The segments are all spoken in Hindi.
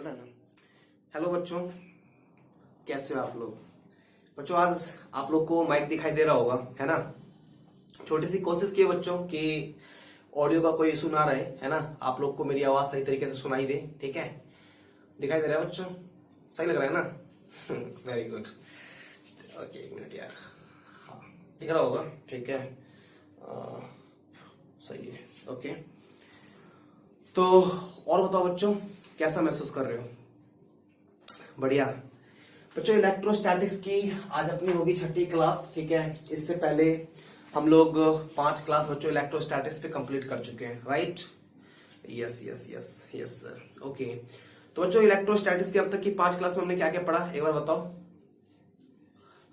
रहा है ना। हेलो बच्चों, कैसे हो आप लोग? बच्चों आज आप लोग को माइक दिखाई दे रहा होगा, है ना। छोटी सी कोशिश की है बच्चों कि ऑडियो का कोई इशू ना रहे, है ना। आप लोग को मेरी आवाज सही तरीके से सुनाई दे, ठीक है। दिखाई दे रहा है बच्चों? सही लग रहा है ना? Very good. ओके, एक मिनट यार। हाँ, दिख रहा होगा, ठीक है। सही है, ओके। तो और बताओ बच्चों, कैसा महसूस कर रहे हो? बढ़िया। बच्चों इलेक्ट्रोस्टैटिक्स की आज अपनी होगी 6ठी क्लास, ठीक है। इससे पहले हम लोग 5 क्लास बच्चों इलेक्ट्रोस्टैटिक्स पे कंप्लीट कर चुके हैं, right? Yes yes yes yes sir, okay. तो बच्चों इलेक्ट्रोस्टैटिक्स की अब तक की 5 क्लास में हमने क्या क्या पढ़ा, एक बार बताओ।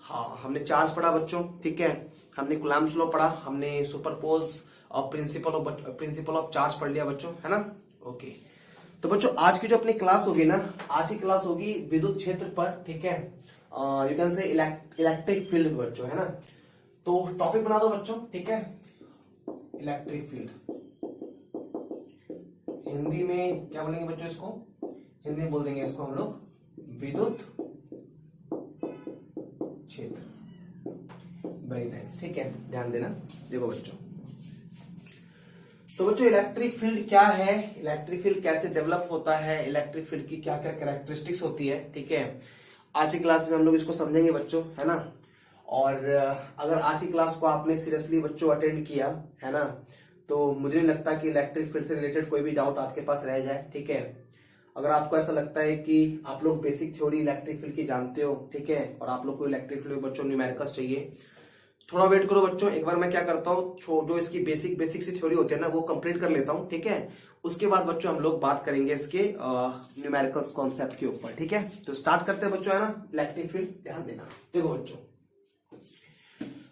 हाँ, हमने चार्ज पढ़ा बच्चों, ठीक है। हमने कूलम्ब्स लॉ पढ़ा, हमने सुपरपोज और प्रिंसिपल ऑफ चार्ज पढ़ लिया बच्चों, है ना। ओके। तो बच्चों आज की जो अपनी क्लास होगी ना, आज की क्लास होगी विद्युत क्षेत्र पर, ठीक है। You can say electric field बच्चों, है ना। तो टॉपिक बना दो बच्चों, ठीक है। इलेक्ट्रिक फील्ड हिंदी में क्या बोलेंगे बच्चों इसको? हिंदी में बोल देंगे इसको हम लोग विद्युत क्षेत्र। वेरी नाइस, ठीक है। ध्यान देना। देखो बच्चों, तो बच्चों इलेक्ट्रिक फील्ड क्या है, इलेक्ट्रिक फील्ड कैसे डेवलप होता है, इलेक्ट्रिक फील्ड की क्या क्या कैरेक्टरिस्टिक्स होती है, ठीक है। आज की क्लास में हम लोग इसको समझेंगे बच्चों, है ना। और अगर आज की क्लास को आपने सीरियसली बच्चों अटेंड किया, है ना, तो मुझे नहीं लगता कि इलेक्ट्रिक फील्ड से रिलेटेड कोई भी डाउट आपके पास रह जाए, ठीक है। अगर आपको ऐसा लगता है कि आप लोग बेसिक थ्योरी इलेक्ट्रिक फील्ड की जानते हो, ठीक है, और आप लोग को इलेक्ट्रिक फील्ड में बच्चों न्यूमेरिकल्स चाहिए, थोड़ा वेट करो बच्चों। एक बार मैं क्या करता हूँ, जो इसकी बेसिक सी थ्योरी होती है ना, वो कंप्लीट कर लेता हूँ, ठीक है। उसके बाद बच्चों हम लोग बात करेंगे इसके न्यूमेरिकल्स कॉन्सेप्ट के ऊपर, ठीक है। तो स्टार्ट करते हैं बच्चों, है ना। इलेक्ट्रिक फील्ड ध्यान देना। देखो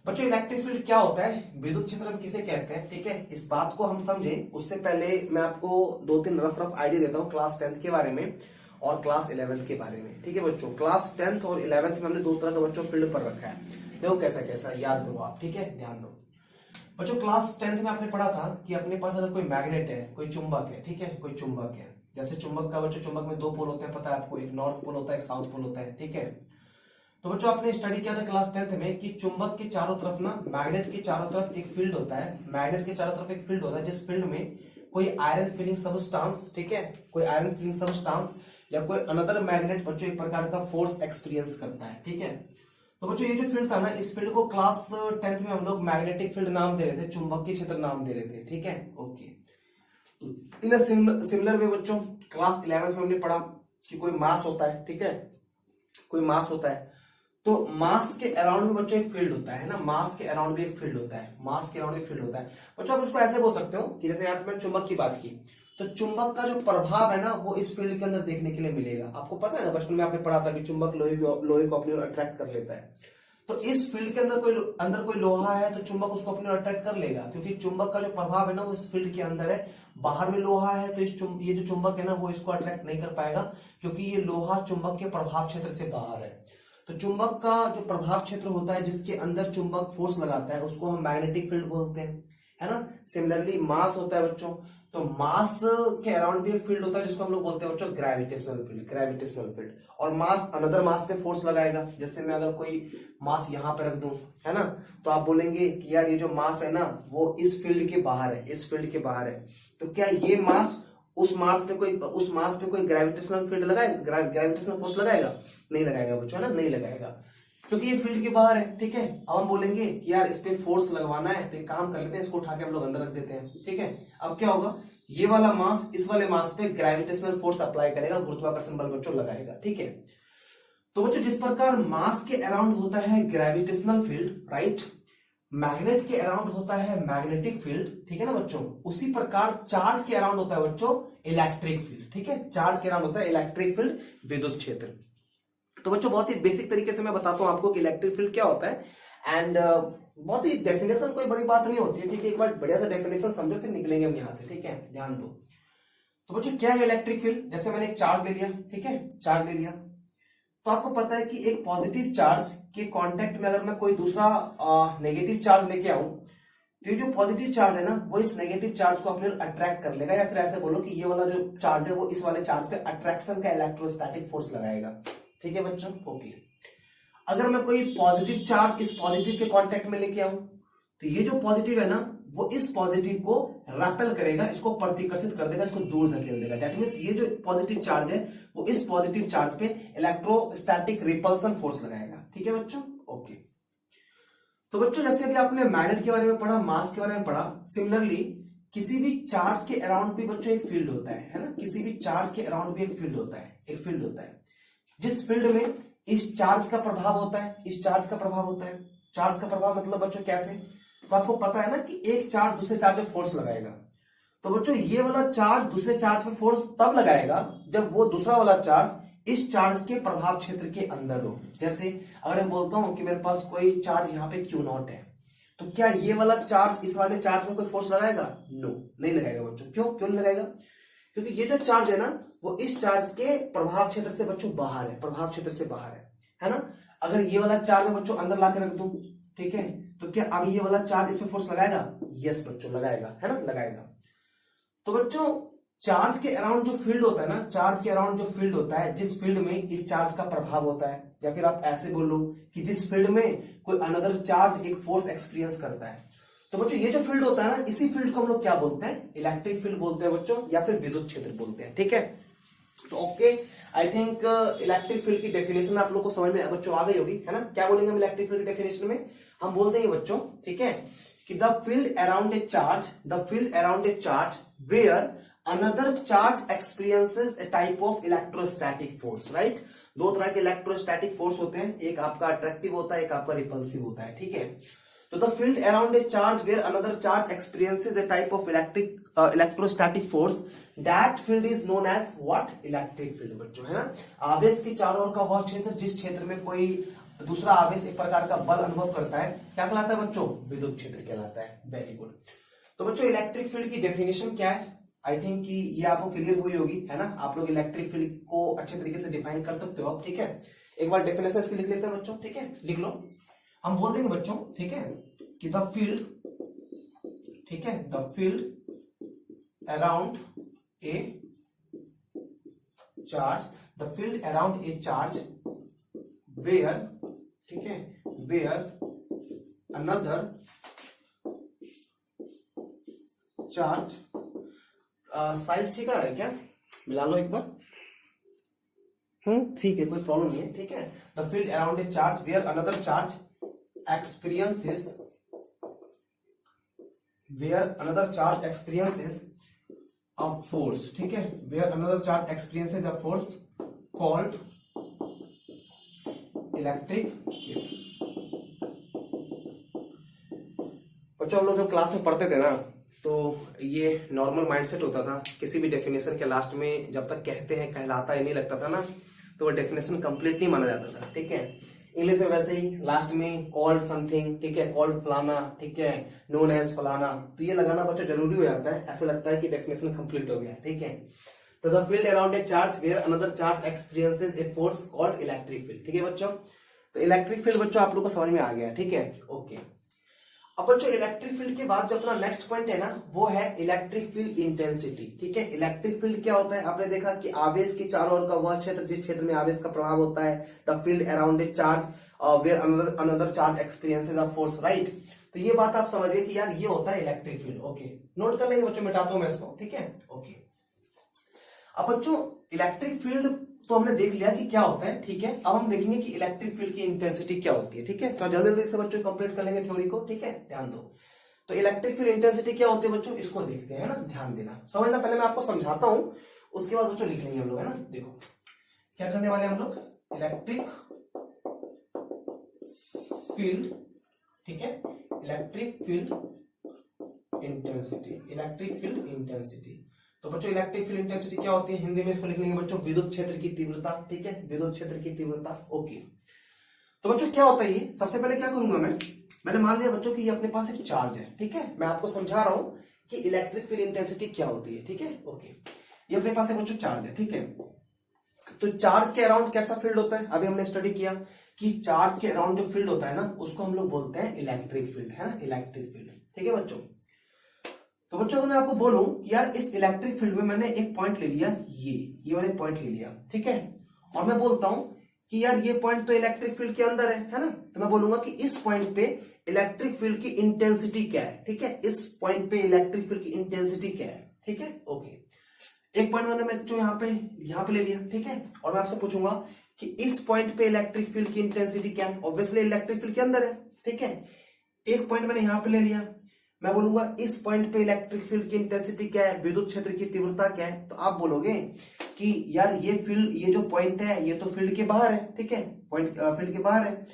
बच्चों इलेक्ट्रिक फील्ड क्या होता है, विद्युत क्षेत्र हम किसे कहते हैं, ठीक है। इस बात को हम समझे उससे पहले मैं आपको 2-3 रफ आइडिया देता हूँ क्लास 10th के बारे में और क्लास 11th के बारे में, ठीक है बच्चों। क्लास 10th और 11th में हमने 2 तरह का बच्चों फील्ड पर रखा है। देखो कैसा कैसा याद करो आप, ठीक है, ध्यान दो बच्चों। क्लास 10th में आपने पढ़ा था कि अपने पास अगर कोई मैग्नेट है, कोई चुंबक है, ठीक है, कोई चुंबक है। जैसे चुंबक का बच्चों, चुंबक में 2 पोल होते हैं, पता है आपको, एक नॉर्थ पोल होता है, एक साउथ पोल होता है, ठीक है। तो बच्चों आपने स्टडी किया था क्लास 10th में कि चुंबक के चारों तरफ ना, मैग्नेट के चारों तरफ एक फील्ड होता है, मैग्नेट के चारों तरफ एक फील्ड होता है, जिस फील्ड में कोई आयरन फीलिंग सबस्टांस, ठीक है, कोई आयरन फीलिंग सबस्टांस या कोई अनदर मैग्नेट बच्चों एक प्रकार का फोर्स एक्सपीरियंस करता है, ठीक है। तो बच्चों ये जो फील्ड था ना, इस फील्ड को क्लास 10th में हम लोग मैग्नेटिक फील्ड नाम दे रहे थे, चुंबकीय क्षेत्र नाम दे रहे थे, ठीक है, ओके। इन सिमिलर वे बच्चों क्लास 11th में हमने पढ़ा कि कोई मास होता है, ठीक है, कोई मास होता है। तो मास के अराउंड में बच्चों एक फील्ड होता है ना, मास के अराउंड भी एक फील्ड होता है, मास के अराउंड एक फील्ड होता है बच्चों। आप इसको ऐसे बोल सकते हो कि जैसे यहाँ पे मैं चुंबक की बात की, तो चुंबक का जो प्रभाव है ना, वो इस फील्ड के अंदर देखने के लिए मिलेगा। आपको पता है ना, बचपन में आपने पढ़ा था कि चुंबक लोहे को अपनी ओर अट्रैक्ट कर लेता है। तो इस फील्ड के अंदर कोई लोहा है, तो चुंबक उसको अपने ओर अट्रैक्ट कर लेगा, क्योंकि चुंबक का जो प्रभाव है ना, वो इस फील्ड के अंदर है। बाहर में लोहा है, तो ये जो चुंबक है ना, वो इसको अट्रैक्ट नहीं कर पाएगा, क्योंकि ये लोहा चुंबक के प्रभाव क्षेत्र से बाहर है। तो चुंबक का जो प्रभाव क्षेत्र होता है, जिसके अंदर चुंबक फोर्स लगाता है, उसको हम मैग्नेटिक फील्ड बोलते हैं, है ना। सिमिलरली मास होता है बच्चों, तो मास के अराउंड भी एक फील्ड होता है, जिसको हम लोग बोलते हैं बच्चों ग्रेविटेशनल फील्ड, ग्रेविटेशनल फील्ड। और मास अनदर मास पे फोर्स लगाएगा। जैसे मैं अगर कोई मास यहां पे रख दूं, है ना, तो आप बोलेंगे कि यार ये जो मास है ना, वो इस फील्ड के बाहर है, इस फील्ड के बाहर है। तो क्या ये मास उस मास पे कोई ग्रेविटेशनल फील्ड लगाएगा, ग्रेविटेशनल फोर्स लगाएगा? नहीं लगाएगा बच्चों, है ना, नहीं लगाएगा, क्योंकि ये फील्ड के बाहर है, ठीक है। अब हम बोलेंगे कि यार इस पे फोर्स लगवाना है, तो एक काम कर लेते हैं, इसको उठा के हम लोग अंदर रख देते हैं, ठीक है। अब क्या होगा, ये वाला मास इस वाले मास पे ग्रेविटेशनल फोर्स अप्लाई करेगा, गुरुत्वाकर्षण बल बच्चों लगाएगा, ठीक है। तो बच्चों जिस प्रकार मास के अराउंड होता है ग्रेविटेशनल फील्ड, राइट, मैग्नेट के अराउंड होता है मैग्नेटिक फील्ड, ठीक है ना बच्चों, उसी प्रकार चार्ज के अराउंड होता है बच्चों इलेक्ट्रिक फील्ड, ठीक है। चार्ज के अराउंड होता है इलेक्ट्रिक फील्ड, विद्युत क्षेत्र। तो बच्चों बहुत ही बेसिक तरीके से मैं बताता हूं आपको कि इलेक्ट्रिक फील्ड क्या होता है। एंड बहुत ही डेफिनेशन कोई बड़ी बात नहीं होती है, ठीक है। एक बार बढ़िया सा डेफिनेशन समझो, फिर निकलेंगे हम यहां से, ठीक है, ध्यान दो। तो बच्चों क्या है इलेक्ट्रिक फील्ड? जैसे मैंने एक चार्ज ले लिया, ठीक है, चार्ज ले लिया, तो आपको पता है कि एक पॉजिटिव चार्ज के कांटेक्ट में अगर मैं कोई दूसरा नेगेटिव चार्ज लेके आऊं, तो ये जो पॉजिटिव चार्ज है ना वो इस नेगेटिव चार्ज को अपने अट्रैक्ट कर लेगा, या फिर ऐसे बोलो कि ये वाला जो चार्ज है वो इस वाले चार्ज पे अट्रैक्शन का इलेक्ट्रोस्टैटिक फोर्स लगाएगा। ठीक है बच्चों, ओके। अगर मैं कोई पॉजिटिव चार्ज इस पॉजिटिव के कांटेक्ट में लेके आऊं तो ये जो पॉजिटिव है ना वो इस पॉजिटिव को रेपेल करेगा, इसको प्रतिकर्षित कर देगा, इसको दूर धकेल देगा। दैट मींस ये जो पॉजिटिव चार्ज है वो इस पॉजिटिव चार्ज पे इलेक्ट्रोस्टैटिक रिपल्सन फोर्स लगाएगा। ठीक है बच्चों, ओके। तो बच्चों जैसे अभी आपने मैग्नेट के बारे में पढ़ा, मास के बारे में पढ़ा, सिमिलरली किसी भी चार्ज के अराउंड भी बच्चों एक फील्ड होता है ना, किसी भी चार्ज के अराउंड भी एक फील्ड होता है, एक फील्ड होता है जिस फील्ड में इस चार्ज का प्रभाव होता है, इस चार्ज का प्रभाव होता है। चार्ज का प्रभाव मतलब बच्चों कैसे, तो आपको पता है ना कि एक चार्ज दूसरे चार्ज पे फोर्स लगाएगा। तो बच्चों ये वाला चार्ज दूसरे चार्ज पे फोर्स तब लगाएगा जब वो दूसरा वाला चार्ज इस चार्ज के प्रभाव क्षेत्र के अंदर हो। जैसे अगर मैं बोलता हूं कि मेरे पास कोई चार्ज यहाँ पे Q0 है, तो क्या ये वाला चार्ज इस वाले चार्ज में कोई फोर्स लगाएगा? नो, नहीं लगाएगा बच्चों। क्यों नहीं लगाएगा? क्योंकि ये जो चार्ज है ना वो इस चार्ज के प्रभाव क्षेत्र से बच्चों बाहर है, प्रभाव क्षेत्र से बाहर है ना। अगर ये वाला चार्ज मैं बच्चों अंदर लाके रख दूं, ठीक है, तो क्या अब ये वाला चार्ज इसमें फोर्स लगाएगा? यस बच्चों लगाएगा, है ना, लगाएगा। तो बच्चों चार्ज के अराउंड जो फील्ड होता है ना, चार्ज के अराउंड जो फील्ड होता है, जिस फील्ड में इस चार्ज का प्रभाव होता है, या फिर आप ऐसे बोलो कि जिस फील्ड में कोई अनदर चार्ज एक फोर्स एक्सपीरियंस करता है, तो बच्चों ये जो फील्ड होता है ना, इसी फील्ड को हम लोग क्या बोलते हैं? इलेक्ट्रिक फील्ड बोलते हैं बच्चों, या फिर विद्युत क्षेत्र बोलते हैं। ठीक है, तो okay, I think electric field की डेफिनेशन आप लोग को समझ में बच्चों आ गई होगी, है ना। क्या बोलेंगे हम इलेक्ट्रिक फील्ड की डेफिनेशन में? हम बोलते हैं बच्चों, ठीक है, कि the field around a charge, the field around a charge where another charge experiences a type of electrostatic force. Right, दो तरह के इलेक्ट्रोस्टैटिक फोर्स होते हैं, एक आपका अट्रैक्टिव होता है, एक आपका रिपल्सिव होता है। ठीक है, तो the field around a charge where another charge experiences a type of electrostatic force, that field is known as what? Electric field बच्चों, है ना। आवेश के चारों ओर का वह क्षेत्र जिस क्षेत्र में कोई दूसरा आवेश एक प्रकार का बल अनुभव करता है, क्या कहलाता है बच्चों? विद्युत क्षेत्र कहलाता है। Very good. तो बच्चों इलेक्ट्रिक फील्ड की डेफिनेशन क्या है? आई थिंक कि ये आपको क्लियर हुई होगी, है ना। आप लोग इलेक्ट्रिक फील्ड को अच्छे तरीके से डिफाइन कर सकते हो। ठीक है, एक बार डेफिनेशन इसकी लिख लेते हैं बच्चों। ठीक है, लिख लो। हम बोल देंगे बच्चों, ठीक है, कि द फील्ड, ठीक है, the field around a charge, the field around a charge where, ठीक है, वेयर अनदर चार्ज, साइज ठीक है क्या? मिला लो एक बार। ठीक है, कोई प्रॉब्लम नहीं है। ठीक है, the field around a charge where another charge experiences, where another charge experiences a force, ठीक है, where another charge experiences a force called electric field. बच्चों हम लोग जब क्लास में पढ़ते थे ना, तो ये नॉर्मल माइंडसेट होता था, किसी भी डेफिनेशन के लास्ट में जब तक कहते हैं कहलाता ही नहीं लगता था ना, तो वो डेफिनेशन कंप्लीट नहीं माना जाता था। ठीक है, इंग्लिश में वैसे ही लास्ट में कॉल्ड समथिंग, ठीक है, कॉल्ड फलाना, ठीक है, नोन एज फलाना, तो ये लगाना बच्चों जरूरी हो जाता है, ऐसा लगता है कि डेफिनेशन कंप्लीट हो गया। ठीक है, तो the field around a charge where another charge experiences a force called electric field. ठीक है बच्चों, तो इलेक्ट्रिक फील्ड बच्चों आप लोग को समझ में आ गया। ठीक है, ओके। अब बच्चों इलेक्ट्रिक फील्ड के बाद जो अपना नेक्स्ट पॉइंट है ना, वो है इलेक्ट्रिक फील्ड इंटेंसिटी। ठीक है, इलेक्ट्रिक फील्ड क्या होता है? आपने देखा कि आवेश के चारों ओर का वह क्षेत्र जिस क्षेत्र में आवेश का प्रभाव होता है, the field around a charge where another charge experiences a force. Right, तो ये बात आप समझिए कि यार ये होता है इलेक्ट्रिक फील्ड। ओके, नोट कर लेंगे बच्चों, मिटाता हूं मैं इसको। ठीक है, ओके। अब बच्चों इलेक्ट्रिक फील्ड तो हमने देख लिया कि क्या होता है। ठीक है, अब हम देखेंगे कि इलेक्ट्रिक फील्ड की इंटेंसिटी क्या होती है। ठीक है, तो जल्दी जल्दी से बच्चों कंप्लीट कर लेंगे थ्योरी को। ठीक है, ध्यान दो। तो इलेक्ट्रिक फील्ड इंटेंसिटी क्या होती है बच्चों, इसको देखते हैं ना, ध्यान देना, समझना। पहले मैं आपको समझाता हूं, उसके बाद बच्चों लिख लेंगे हम लोग, है ना। देखो क्या करने वाले हम लोग, इलेक्ट्रिक फील्ड, ठीक है, electric field intensity, electric field intensity. तो बच्चों इलेक्ट्रिक फील्ड इंटेंसिटी क्या होती है, हिंदी में इसको लिख लेंगे बच्चों विद्युत क्षेत्र की तीव्रता। ठीक है, विद्युत क्षेत्र की तीव्रता। ओके, तो बच्चों क्या होता है ये? सबसे पहले क्या करूंगा मैंने मान लिया बच्चों कि ये अपने पास एक चार्ज है। ठीक है, मैं आपको समझा रहा हूं कि इलेक्ट्रिक फील्ड इंटेंसिटी क्या होती है। ठीक है, ओके, ये अपने पास है बच्चों चार्ज है। ठीक है, तो चार्ज के अराउंड कैसा फील्ड होता है? अभी हमने स्टडी किया कि चार्ज के अराउंड जो फील्ड होता है ना, उसको हम लोग बोलते हैं इलेक्ट्रिक फील्ड, है ना, इलेक्ट्रिक फील्ड। ठीक है बच्चों। तो बच्चों अगर मैं आपको बोलूं यार इस इलेक्ट्रिक फील्ड में मैंने एक पॉइंट ले लिया, ये मैंने पॉइंट ले लिया, ठीक है, और मैं बोलता हूं कि यार ये पॉइंट तो इलेक्ट्रिक फील्ड के अंदर है ना, तो मैं बोलूंगा कि इस पॉइंट पे इलेक्ट्रिक फील्ड की इंटेंसिटी क्या है, ठीक है, इस पॉइंट पे इलेक्ट्रिक फील्ड की इंटेंसिटी क्या है, ठीक है, ओके। एक पॉइंट मैंने बच्चों यहाँ पे ले लिया, ठीक है, और मैं आपसे पूछूंगा कि इस पॉइंट पे इलेक्ट्रिक फील्ड की इंटेंसिटी क्या है, ऑब्वियसली इलेक्ट्रिक फील्ड के अंदर है, ठीक है। एक पॉइंट मैंने यहाँ पे ले लिया, मैं बोलूंगा इस पॉइंट पे इलेक्ट्रिक फील्ड की इंटेंसिटी क्या है, विद्युत क्षेत्र की तीव्रता क्या है, तो आप बोलोगे कि यार ये जो पॉइंट है ये तो फील्ड के बाहर है, ठीक है, पॉइंट फील्ड के बाहर है,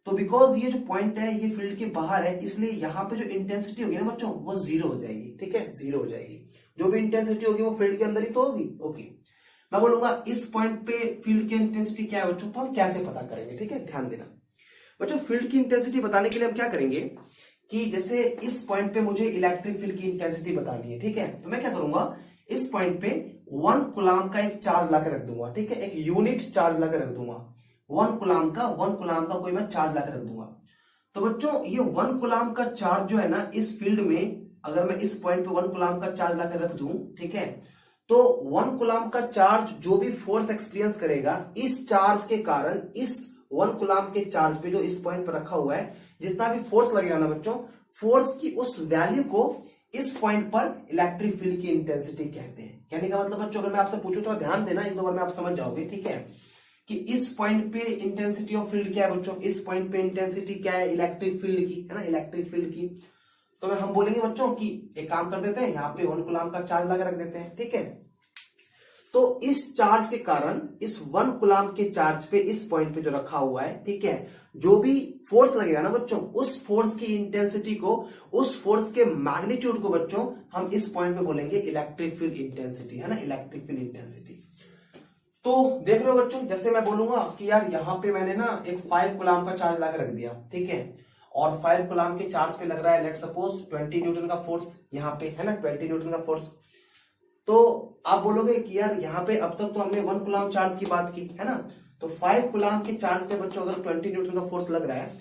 तो बिकॉज ये जो पॉइंट है ये फील्ड के बाहर है, इसलिए यहाँ पे जो इंटेंसिटी होगी ना बच्चों वो जीरो हो जाएगी, ठीक है, जीरो हो जाएगी, जो भी इंटेंसिटी होगी वो फील्ड के अंदर ही तो होगी, ओके। मैं बोलूंगा इस पॉइंट पे फील्ड की इंटेंसिटी क्या है बच्चों, तो हम कैसे पता करेंगे, ठीक है, ध्यान देना बच्चों। फील्ड की इंटेंसिटी बताने के लिए हम क्या करेंगे कि जैसे इस पॉइंट पे मुझे इलेक्ट्रिक फील्ड की इंटेंसिटी बतानी है, ठीक है, तो मैं क्या करूंगा, इस पॉइंट पे 1 कूलम का एक चार्ज लाकर रख दूंगा, ठीक है, एक यूनिट चार्ज लाकर रख दूंगा, 1 कूलम का कोई मैं चार्ज लाकर रख दूंगा। तो बच्चों ये 1 कूलम का चार्ज जो है ना इस फील्ड में, अगर मैं इस पॉइंट पे 1 कूलम का चार्ज लाकर रख दूं, ठीक है, तो 1 कूलम का चार्ज जो भी फोर्स एक्सपीरियंस करेगा इस चार्ज के कारण, इस 1 कूलम के चार्ज पे जो इस पॉइंट पर रखा हुआ है, जितना भी फोर्स लगेगा ना बच्चों, फोर्स की उस वैल्यू को इस पॉइंट पर इलेक्ट्रिक फील्ड की इंटेंसिटी कहते हैं। कहने का मतलब बच्चों अगर मैं आपसे पूछूं तो ध्यान देना, एक दो बार में आप समझ जाओगे, ठीक है, कि इस पॉइंट पे इंटेंसिटी ऑफ फील्ड क्या है बच्चों, इस पॉइंट पे इंटेंसिटी क्या है इलेक्ट्रिक फील्ड की, है ना, इलेक्ट्रिक फील्ड की। तो हम बोलेंगे बच्चों कि एक काम कर देते हैं, यहाँ पे 1 कूलम का चार्ज लगा रख देते हैं, ठीक है। तो इस चार्ज के कारण, इस 1 कूलम के चार्ज पे इस पॉइंट पे जो रखा हुआ है, ठीक है, जो भी फोर्स लगेगा ना बच्चों, उस फोर्स की इंटेंसिटी को, उस फोर्स के मैग्नीट्यूड को बच्चों हम इस पॉइंट पे बोलेंगे इलेक्ट्रिक फील्ड इंटेंसिटी, है ना, इलेक्ट्रिक फील्ड इंटेंसिटी। तो देख रहे हो बच्चों, जैसे मैं बोलूंगा कि यार यहाँ पे मैंने ना एक 5 कूलम का चार्ज लाकर रख दिया, ठीक है, और 5 कूलम के चार्ज पे लग रहा है लेट सपोज 20 न्यूटन का फोर्स, यहाँ पे है ना 20 न्यूटन का फोर्स। तो आप बोलोगे कि यार यहाँ पे अब तक तो हमने 1 कूलम चार्ज की बात की, है ना, तो 5 कूलम के चार्ज पे बच्चों अगर 20 न्यूटन का फोर्स लग रहा है,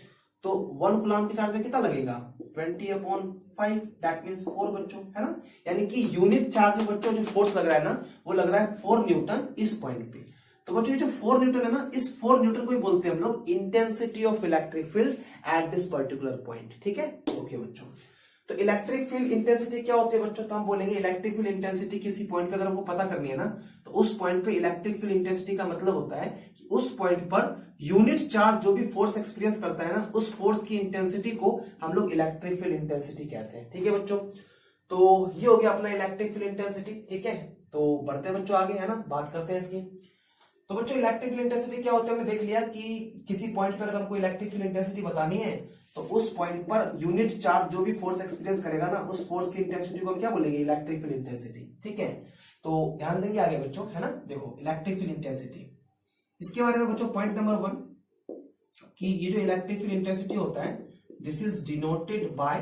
तो 1 कूलम के चार्ज पे कितना लगेगा, 20/5, दैट मींस 4 बच्चों, है ना, यानी कि यूनिट चार्ज में बच्चों जो फोर्स लग रहा है ना वो लग रहा है 4 न्यूटन इस पॉइंट पे। तो बच्चों ये जो 4 न्यूटन है ना, इस 4 न्यूटन को ही बोलते हैं हम लोग intensity of electric field at this particular point, ठीक है, ओके बच्चों। तो इलेक्ट्रिक फील्ड इंटेंसिटी क्या होती है बच्चों, तो हम बोलेंगे इलेक्ट्रिक फील्ड इंटेंसिटी किसी पॉइंट पे अगर हमको पता करनी है ना, तो उस पॉइंट पे इलेक्ट्रिक फील्ड इंटेंसिटी का मतलब होता है कि उस पॉइंट पर यूनिट चार्ज जो भी फोर्स एक्सपीरियंस करता है ना, उस फोर्स की इंटेंसिटी को हम लोग इलेक्ट्रिक फील्ड इंटेंसिटी कहते हैं, ठीक है बच्चों। तो ये हो गया अपना इलेक्ट्रिक फील्ड इंटेंसिटी, ठीक है। तो बढ़ते हैं बच्चों आगे, है ना, बात करते हैं इसकी। तो बच्चों इलेक्ट्रिक फील्ड इंटेंसिटी क्या होता है, हमने देख लिया कि किसी पॉइंट पर अगर हमको इलेक्ट्रिक फील्ड इंटेंसिटी बतानी है, तो उस पॉइंट पर यूनिट चार्ज जो भी फोर्स एक्सपीरियंस करेगा ना, उस फोर्स की इंटेंसिटी को हम क्या बोलेंगे, इलेक्ट्रिक फील्ड इंटेंसिटी, ठीक है। तो ध्यान देंगे आगे बच्चों, है ना, देखो इलेक्ट्रिक फील्ड इंटेंसिटी, इसके बारे में बच्चों पॉइंट नंबर 1 कि ये जो इलेक्ट्रिक फील्ड इंटेंसिटी होता है, this is denoted by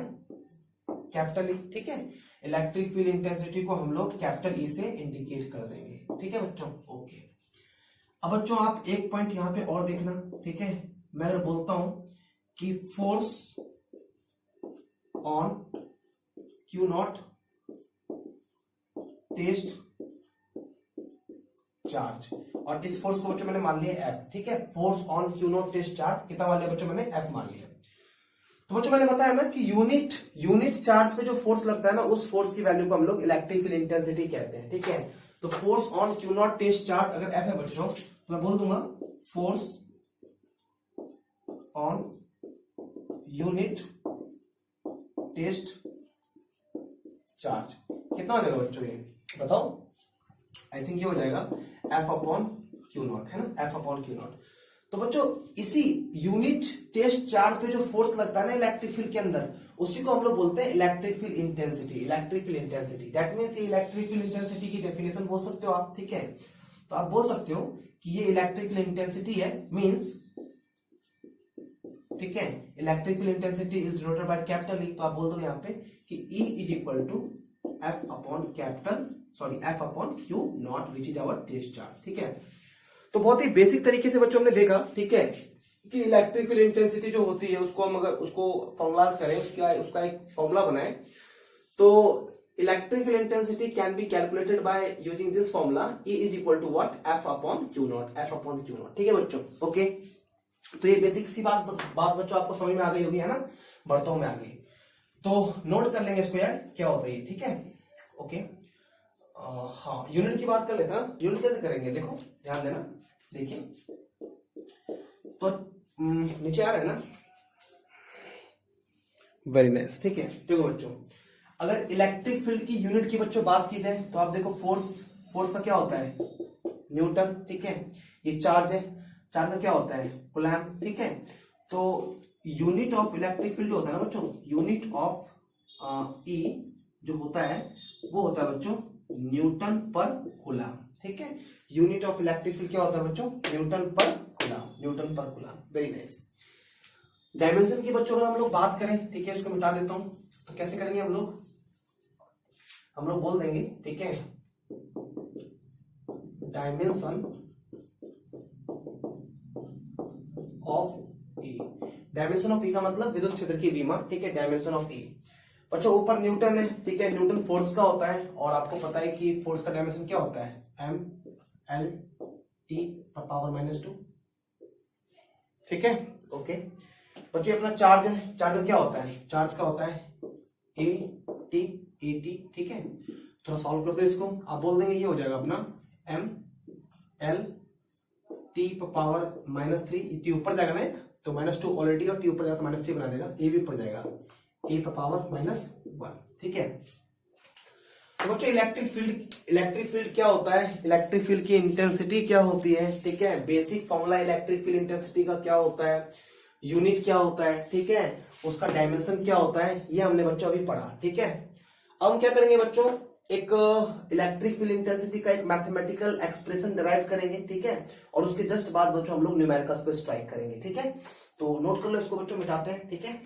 capital ई, ठीक है, इलेक्ट्रिक फील्ड इंटेंसिटी को हम लोग कैपिटल ई से इंडिकेट कर देंगे, ठीक है बच्चों, ओके। अब बच्चों आप एक पॉइंट यहां पे और देखना, ठीक है, मैं अगर बोलता हूं कि force on Q naught test charge, और इस फोर्स को बच्चों मैंने मान लिया एफ, ठीक है, force on Q naught test charge कितना मान लिया बच्चों, मैंने एफ मान लिया। तो बच्चों मैंने बताया ना कि यूनिट चार्ज पे जो फोर्स लगता है ना, उस फोर्स की वैल्यू को हम लोग इलेक्ट्रिक फील्ड इंटेंसिटी कहते हैं, ठीक है। तो force on Q naught test charge अगर एफ है बच्चों, तो मैं बोल दूंगा force on unit test charge कितना हो जाएगा बच्चों, ये बताओ, आई थिंक ये हो जाएगा एफ अपॉन क्यू नॉट, है ना, एफ अपॉन क्यू नॉट। तो बच्चों इसी यूनिट टेस्ट चार्ज पे जो फोर्स लगता है ना इलेक्ट्रिक फील्ड के अंदर, उसी को हम लोग बोलते हैं electric field intensity, electric field intensity, that means ये इलेक्ट्रिक फील्ड इंटेंसिटी की डेफिनेशन बोल सकते हो आप, ठीक है। तो आप बोल सकते हो कि ये इलेक्ट्रिक फील्ड इंटेंसिटी है, मींस, ठीक है, electric field intensity is denoted by capital E. तो आप बोल दो यहाँ पे कि E is equal to F upon Q naught which is our test charge, ठीक है। तो बहुत ही बेसिक तरीके से बच्चों हमने देखा, ठीक है, कि इलेक्ट्रिक फील्ड इंटेंसिटी जो होती है उसको हम अगर उसको फॉर्मुलाज करें, उसका एक फॉर्मूला बनाए, तो electric field intensity can be calculated by using this formula, E is equal to what, F upon Q naught, F upon Q naught. ठीक है बच्चों, ओके। तो ये बेसिक सी बात बच्चों आपको समझ में आ गई होगी, है ना। बढ़ता हूं मैं आगे, तो नोट कर लेंगे इसको यार, क्या होता है, ठीक है, ओके। हाँ, यूनिट की बात कर लेते हैं। यूनिट कैसे करेंगे, देखो ध्यान देना, देखिए तो नीचे आ रहा है ना, वेरी नाइस, ठीक है। देखो बच्चों, अगर इलेक्ट्रिक फील्ड की यूनिट की बच्चों बात की जाए तो आप देखो फोर्स का क्या होता है, न्यूटन, ठीक है। ये चार्ज है, चार्ज का क्या होता है, कूलम्ब, ठीक है। तो यूनिट ऑफ इलेक्ट्रिक फील्ड जो होता है ना बच्चों, यूनिट ऑफ ई जो होता है वो होता है बच्चों न्यूटन पर कूलम्ब, ठीक है। यूनिट ऑफ इलेक्ट्रिक फील्ड क्या होता है बच्चों, न्यूटन पर कूलम्ब, न्यूटन पर कूलम्ब, वेरी नाइस। डायमेंशन की बच्चों अगर हम लोग बात करें, ठीक है, इसको मिटा देता हूं, तो कैसे करेंगे हम लोग बोल देंगे, ठीक है, dimension of E. Dimension of E का मतलब विद्युत क्षेत्र की विमा, ठीक है, डायमेंशन ऑफ ई। बच्चों ऊपर न्यूटन है, ठीक है, न्यूटन फोर्स का होता है, और आपको पता है कि फोर्स का डायमेंशन क्या होता है, एम एल टी पावर -2, ठीक है, ओके। बच्चों अपना चार्ज है, चार्ज क्या होता है, चार्ज का होता है ए टी, ठीक है। थोड़ा सॉल्व कर दो इसको, आप बोल देंगे ये हो जाएगा अपना M L T power -3, T ऊपर जाएगा ना, तो -2 ऑलरेडी, और टी ऊपर जाएगा तो -3 बना देगा, ए भी ऊपर जाएगा, ए पावर -1, ठीक है। तो बच्चों इलेक्ट्रिक फील्ड क्या होता है, इलेक्ट्रिक फील्ड की इंटेंसिटी क्या होती है, ठीक है। Basic formula electric field intensity का क्या होता है, यूनिट क्या होता है, ठीक है, उसका डायमेंशन क्या होता है, ये हमने बच्चों अभी पढ़ा, ठीक है। अब हम क्या करेंगे बच्चों, एक इलेक्ट्रिक फील्ड इंटेंसिटी का एक मैथमेटिकल एक्सप्रेशन डिराइव करेंगे, ठीक है, और उसके जस्ट बाद बच्चों हम लोग न्यूमेरिकल्स पे स्ट्राइक करेंगे, ठीक है। तो नोट कर लो इसको बच्चों, मिटाते हैं, ठीक है।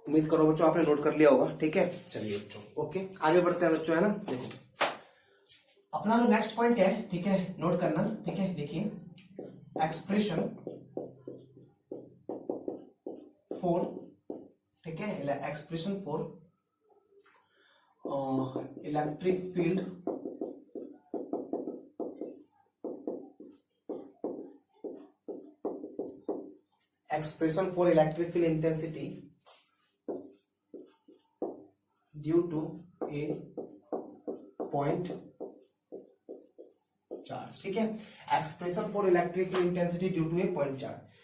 उम्मीद करो बच्चों आपने नोट कर लिया होगा, ठीक है। चलिए बच्चों, ओके, आगे बढ़ते हैं बच्चों, है ना। देखो अपना जो नेक्स्ट पॉइंट है, ठीक है, नोट करना, ठीक है, देखिए एक्सप्रेशन फॉर, ठीक है, expression for electric field expression for electric field intensity due to a point charge, ठीक है। Expression for electric field intensity due to a point charge.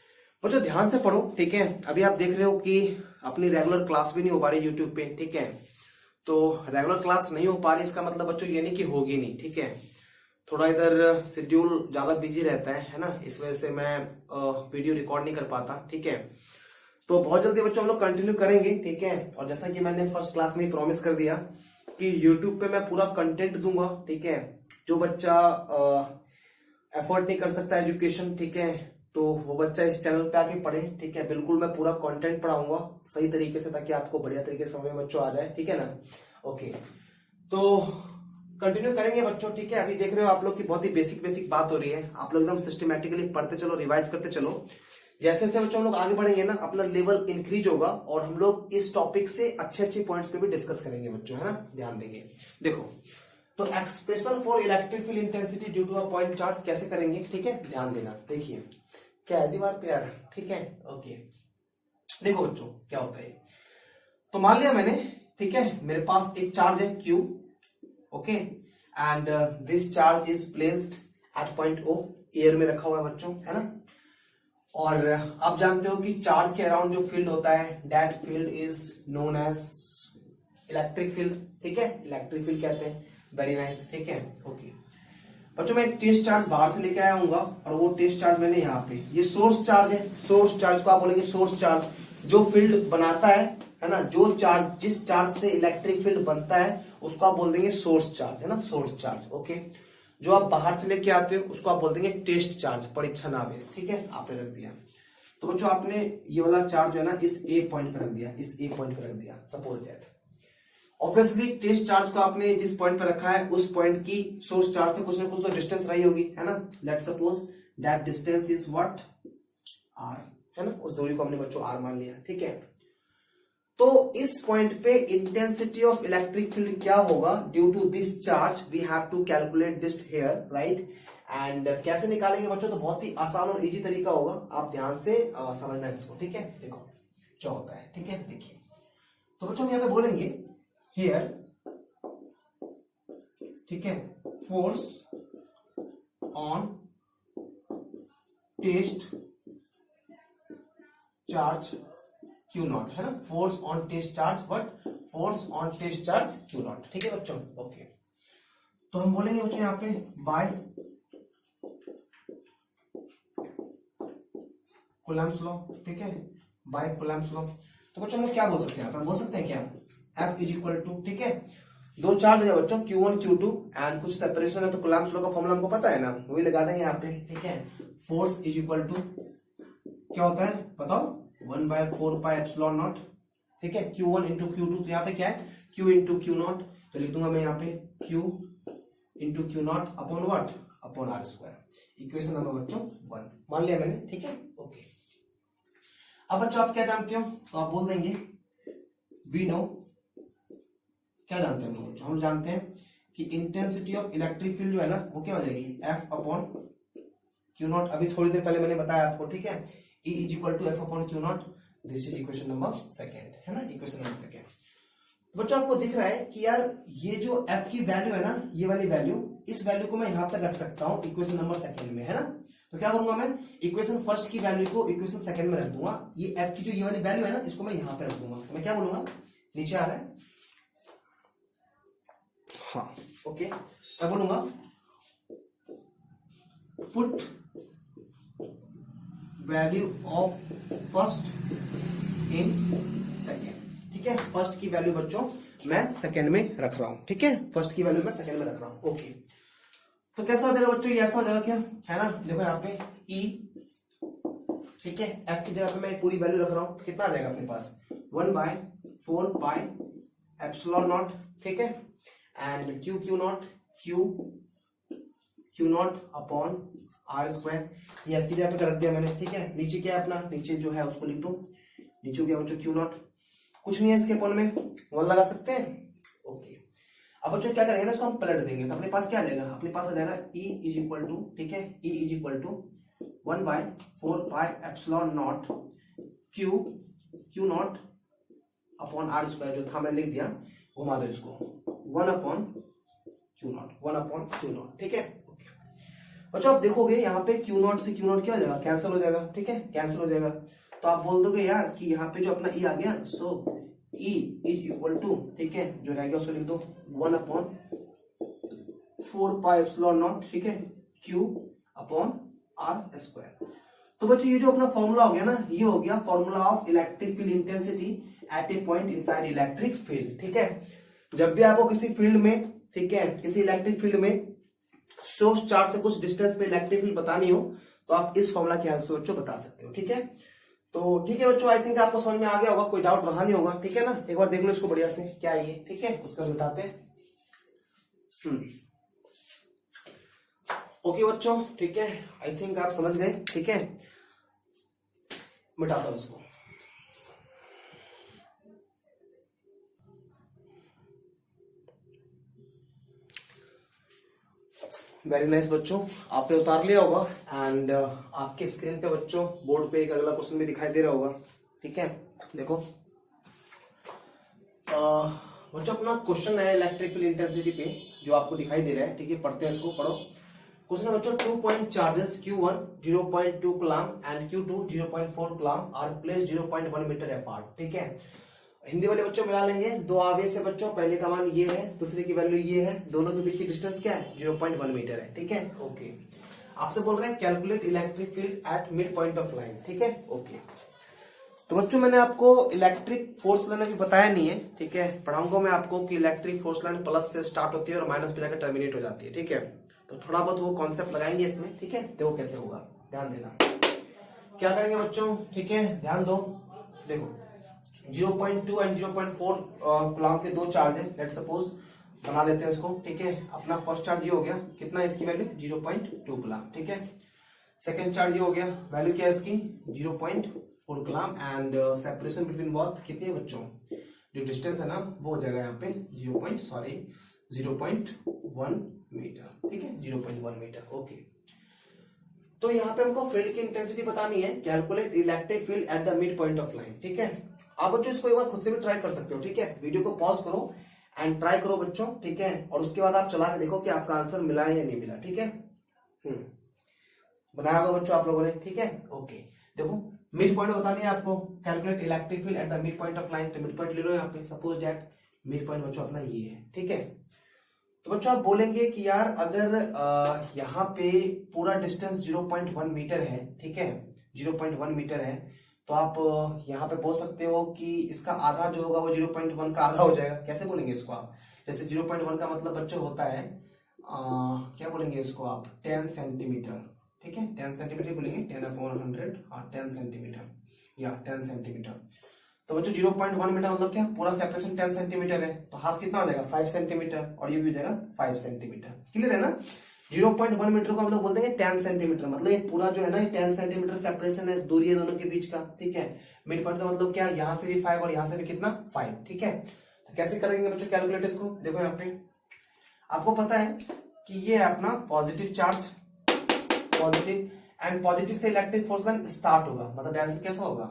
बच्चों ध्यान से पढ़ो, ठीक है। अभी आप देख रहे हो कि अपनी रेगुलर क्लास भी नहीं हो पा रही यूट्यूब पे, ठीक है। तो रेगुलर क्लास नहीं हो पा रही, इसका मतलब बच्चों ये नहीं कि होगी नहीं, ठीक है। थोड़ा इधर शेड्यूल ज्यादा बिजी रहता है ना, इस वजह से मैं वीडियो रिकॉर्ड नहीं कर पाता, ठीक है। तो बहुत जल्दी बच्चों हम लोग कंटिन्यू करेंगे, ठीक है। और जैसा कि मैंने फर्स्ट क्लास में ही प्रॉमिस कर दिया कि यूट्यूब पे मैं पूरा कंटेंट दूंगा, ठीक है। जो बच्चा एफर्ट नहीं कर सकता एजुकेशन, ठीक है, तो वो बच्चा इस चैनल पे आके पढ़े, ठीक है। बिल्कुल मैं पूरा कंटेंट पढ़ाऊंगा सही तरीके से, ताकि आपको बढ़िया तरीके से समझ में बच्चों आ जाए, ठीक है ना, ओके। तो कंटिन्यू करेंगे बच्चों, ठीक है। अभी देख रहे हो आप लोग की बहुत ही बेसिक बात हो रही है, आप लोग एकदम सिस्टमेटिकली पढ़ते चलो, रिवाइज करते चलो। जैसे जैसे बच्चों हम लोग आगे बढ़ेंगे ना, अपना लेवल इंक्रीज होगा, और हम लोग इस टॉपिक से अच्छे पॉइंट्स पे भी डिस्कस करेंगे बच्चों, है ना, ध्यान देंगे। देखो तो expression for electric field intensity due to a point charge कैसे करेंगे, ठीक है, ध्यान देना। देखिए क्या है दीवार पे यार, ठीक है, ओके। देखो बच्चों क्या होता है, तो मान लिया मैंने, ठीक है, मेरे पास एक चार्ज है Q, okay, and this charge is placed at point O, air में रखा हुआ है बच्चों, है ना। और आप जानते हो कि चार्ज के अराउंड जो फील्ड होता है, that field is known as electric field, ठीक है, इलेक्ट्रिक फील्ड कहते हैं, वेरी नाइस, ठीक है, ओके। बच्चों मैं एक टेस्ट चार्ज बाहर से लेके आया हूँ, और वो टेस्ट चार्ज मैंने यहाँ पे, ये सोर्स चार्ज है, सोर्स चार्ज को आप बोलेंगे सोर्स चार्ज, जो फील्ड बनाता है ना, जो चार्ज, जिस चार्ज से इलेक्ट्रिक फील्ड बनता है उसको आप बोल देंगे सोर्स चार्ज, है ना, सोर्स चार्ज, ओके। जो आप बाहर से लेके आते हो उसको आप बोल देंगे टेस्ट चार्ज, परीक्षा नावेश, ठीक है, आपने रख दिया। तो बच्चों आपने ये वाला चार्ज जो है ना इस ए पॉइंट पर रख दिया, इस ए पॉइंट पर रख दिया, suppose that. Obviously test charge को आपने जिस पॉइंट पर रखा है उस पॉइंट की सोर्स चार्ज से कुछ ना कुछ तो डिस्टेंस रही होगी, है ना। Let's suppose that distance is what, R, है ना। उस दूरी को हमने बच्चों आर मान लिया, ठीक है। तो इस पॉइंट पे इंटेंसिटी ऑफ इलेक्ट्रिक फील्ड क्या होगा due to this charge, we have to calculate this here, right. And कैसे निकालेंगे बच्चों, तो बहुत ही आसान और इजी तरीका होगा, आप ध्यान से समझना इसको, ठीक है। देखो क्या होता है, ठीक है। देखिए तो बच्चों हम यहाँ पे बोलेंगे हियर, ठीक है, force on test charge Q naught, है ना। Force on test charge, but force on test charge Q naught, ठीक है बच्चों। ओके, तो हम बोलेंगे बच्चों यहाँ पे बाय कूलम्ब्स लॉ, ठीक है, बाय कूलम्ब्स लॉ। तो बच्चों हम क्या बोल सकते हैं, हम बोल सकते हैं क्या, F इज इक्वल टू, ठीक है, दो चार्ज है बच्चों Q1 Q2 एंड कुछ सेपरेशन है, तो कूलम्ब्स लॉ का फॉर्मूला हमको पता है ना, वही लगा देंगे यहाँ पे, ठीक है। फोर्स इज इक्वल टू क्या होता है बताओ, 1/4πε0, ठीक है, Q1 इंटू Q2, तो यहाँ पे क्या है Q इंटू Q नॉट, तो लिख दूंगा मैं यहाँ पे Q into Q naught upon what, upon R square. Equation number बच्चों 1 मान लिया मैंने, ठीक है। ओके, अब बच्चों आप क्या जानते हो, तो आप बोल देंगे वी नो, क्या जानते हैं बच्चों, हम जानते हैं कि इंटेंसिटी ऑफ इलेक्ट्रिक फील्ड जो है ना वो क्या हो जाएगी F अपॉन क्यू नॉट, अभी थोड़ी देर पहले मैंने बताया आपको, ठीक है। E is equal to F upon Q naught, this is equation number second, है ना, इक्वेशन नंबर सेकेंड। बच्चों आपको दिख रहा है कि यार ये जो F की वैल्यू है ना, ये वाली वैल्यू, इस वैल्यू को मैं यहां पर रख सकता हूं इक्वेशन नंबर सेकेंड में, है ना। तो क्या करूंगा मैं, इक्वेशन फर्स्ट की वैल्यू को इक्वेशन सेकंड में रख दूंगा, ये F की जो ये वाली वैल्यू है ना इसको मैं यहां पे रख दूंगा, तो मैं क्या बोलूंगा, नीचे आ रहा है, हाँ ओके, मैं बोलूंगा put value of first in second, ठीक है। फर्स्ट की वैल्यू बच्चों मैं सेकेंड में रख रहा हूं, ठीक है, फर्स्ट की वैल्यू मैं सेकेंड में रख रहा हूं। ओके, तो कैसा हो जाएगा बच्चों, ये ऐसा हो जाएगा क्या, है ना। देखो यहाँ पे E, ठीक है, F की जगह पे मैं पूरी वैल्यू रख रहा हूं, कितना आ जाएगा अपने पास 1/4πε0, ठीक है, and Q naught, Q naught upon R square, ये F की जगह पे रख दिया मैंने, ठीक है। नीचे क्या है अपना, नीचे जो है उसको लिख दो, नीचे क्या बच्चों Q नॉट, कुछ नहीं है इसके अपॉन में 1 लगा सकते हैं। ओके, अब बच्चों क्या करेंगे ना, इसको हम पलट देंगे, तो अपने पास क्या आ जाएगा, अपने पास आ जाएगा E इज इक्वल टू, ठीक है, E is equal to 1/4πε0 Q naught upon R square, जो था मैंने लिख दिया, घुमा दो इसको, 1 अपॉन Q नॉट, ठीक है। बच्चों आप देखोगे यहाँ पे Q नॉट से Q नॉट क्या हो जाएगा, कैंसिल हो जाएगा, ठीक है, कैंसिल हो जाएगा। तो आप बोल दोगे यार कि यहाँ पे जो अपना E आ गया, सो E इज इक्वल टू, ठीक है, जो रह गया उसको लिख दो 1/4πε0, ठीक है, Q अपॉन आर स्क्वायर। तो बच्चों ये जो अपना फॉर्मूला हो गया ना, ये हो गया formula of electric field intensity eight A point inside electric field, ठीक है। जब भी आपको किसी फील्ड में, ठीक है, किसी इलेक्ट्रिक फील्ड में सोर्स चार्ज से कुछ डिस्टेंस पे इलेक्ट्रिक फील्ड बतानी हो, तो आप इस फॉर्मूला के हेल्प से बच्चों बता सकते हो, ठीक है। तो ठीक है बच्चों, आई थिंक आपको समझ में आ गया होगा, कोई डाउट रहा नहीं होगा, ठीक है ना। एक बार देख लो इसको बढ़िया से, क्या है ये, ठीक है, उसका बताते हैं। ओके बच्चों, ठीक है, आई थिंक आप समझ गए, ठीक है। मिटाता हूं इसको। वेरी नाइस बच्चों, आपने उतार लिया होगा एंड आपके स्क्रीन पे बच्चों बोर्ड पे एक अगला क्वेश्चन भी दिखाई दे रहा होगा, ठीक है। देखो बच्चों अपना क्वेश्चन है इलेक्ट्रिक फील्ड इंटेंसिटी पे, जो आपको दिखाई दे रहा है, ठीक है, पढ़ते हैं इसको, पढ़ो। क्वेश्चन है बच्चों, 2 point charges Q1 0.2 coulomb and Q2 0.4 coulomb are placed 0.1 metre apart, ठीक है। हिंदी वाले बच्चों मिला लेंगे, दो आवेश है बच्चों, पहले का मान ये है, दूसरे की वैल्यू ये है, दोनों के बीच की डिस्टेंस क्या है 0.1 मीटर है, ठीक है। ओके, आपसे बोल रहे हैं calculate electric field at mid point of line, ठीक है। ओके, तो बच्चों मैंने आपको इलेक्ट्रिक फोर्स लाइन अभी बताया नहीं है, ठीक है, पढ़ाऊंगा मैं आपको कि इलेक्ट्रिक फोर्स लाइन प्लस से स्टार्ट होती है और माइनस पे जाकर टर्मिनेट हो जाती है, ठीक है। तो थोड़ा बहुत वो कॉन्सेप्ट लगाएंगे इसमें, ठीक है, देखो कैसे होगा, ध्यान देना। क्या करेंगे बच्चों, ठीक है, ध्यान दो, देखो 0.2 एंड 0.4 कूलम के दो चार्ज है, लेट सपोज बना लेते हैं इसको, ठीक है। अपना फर्स्ट चार्ज ये हो गया, कितना है इसकी वैल्यू 0.2 कूलम, ठीक है। सेकंड चार्ज ये हो गया, वैल्यू क्या है इसकी 0.4 coulomb and separation between both कितनी है बच्चों, जो डिस्टेंस है ना वो हो जाएगा यहाँ पे 0.1 मीटर, ठीक है 0.1 मीटर, ओके। तो यहाँ पे हमको फील्ड की इंटेंसिटी बतानी है, calculate electric field at the mid point of line, ठीक है। आप बच्चों इसको एक बार खुद से भी ट्राई कर सकते हो, ठीक है। वीडियो को पॉज करो एंड ट्राई करो बच्चों, ठीक है। और उसके बाद आप चला के देखो कि आपका आंसर मिला है या नहीं मिला, ठीक है। बनाया होगा बच्चों आप लोगों ने, ठीक है, ओके। देखो मिड पॉइंट बतानी है आपको, calculate electric field at the mid point of line, तो मिड पॉइंट ले लो यहाँ पे, सपोज दैट मिड पॉइंट बच्चों अपना ये है, ठीक है। तो बच्चों आप बोलेंगे कि यार अगर यहाँ पे पूरा डिस्टेंस 0.1 मीटर है, ठीक है 0.1 मीटर है, तो आप यहाँ पे बोल सकते हो कि इसका आधा जो होगा वो 0.1 का आधा हो जाएगा। कैसे बोलेंगे इसको आप, जैसे 0.1 का मतलब बच्चों होता है क्या बोलेंगे इसको आप 10 सेंटीमीटर, ठीक है 10 सेंटीमीटर बोलेंगे, 10/100 10 सेंटीमीटर या 10 सेंटीमीटर। तो बच्चों 0.1 मीटर मतलब क्या, पूरा सेपरेशन 10 सेंटीमीटर है, तो हाफ कितना हो जाएगा 5 सेंटीमीटर, और ये भी हो जाएगा 5 सेंटीमीटर, क्लियर है ना। 0.1 मीटर को हम लोग बोलते हैं 10 सेंटीमीटर, मतलब ये पूरा जो है ना 10 सेंटीमीटर सेपरेशन है, दूरी है दोनों के बीच का, ठीक है। मिड पॉइंट का मतलब क्या, यहाँ से भी 5 और यहाँ से भी कितना 5, ठीक है। तो कैसे करेंगे बच्चों कैलकुलेट इसको, देखो यहाँ पे आपको पता है कि ये है अपना positive charge, positive and positive से इलेक्ट्रिक फोर्स लाइन स्टार्ट होगा, मतलब डायरेक्शन कैसा होगा,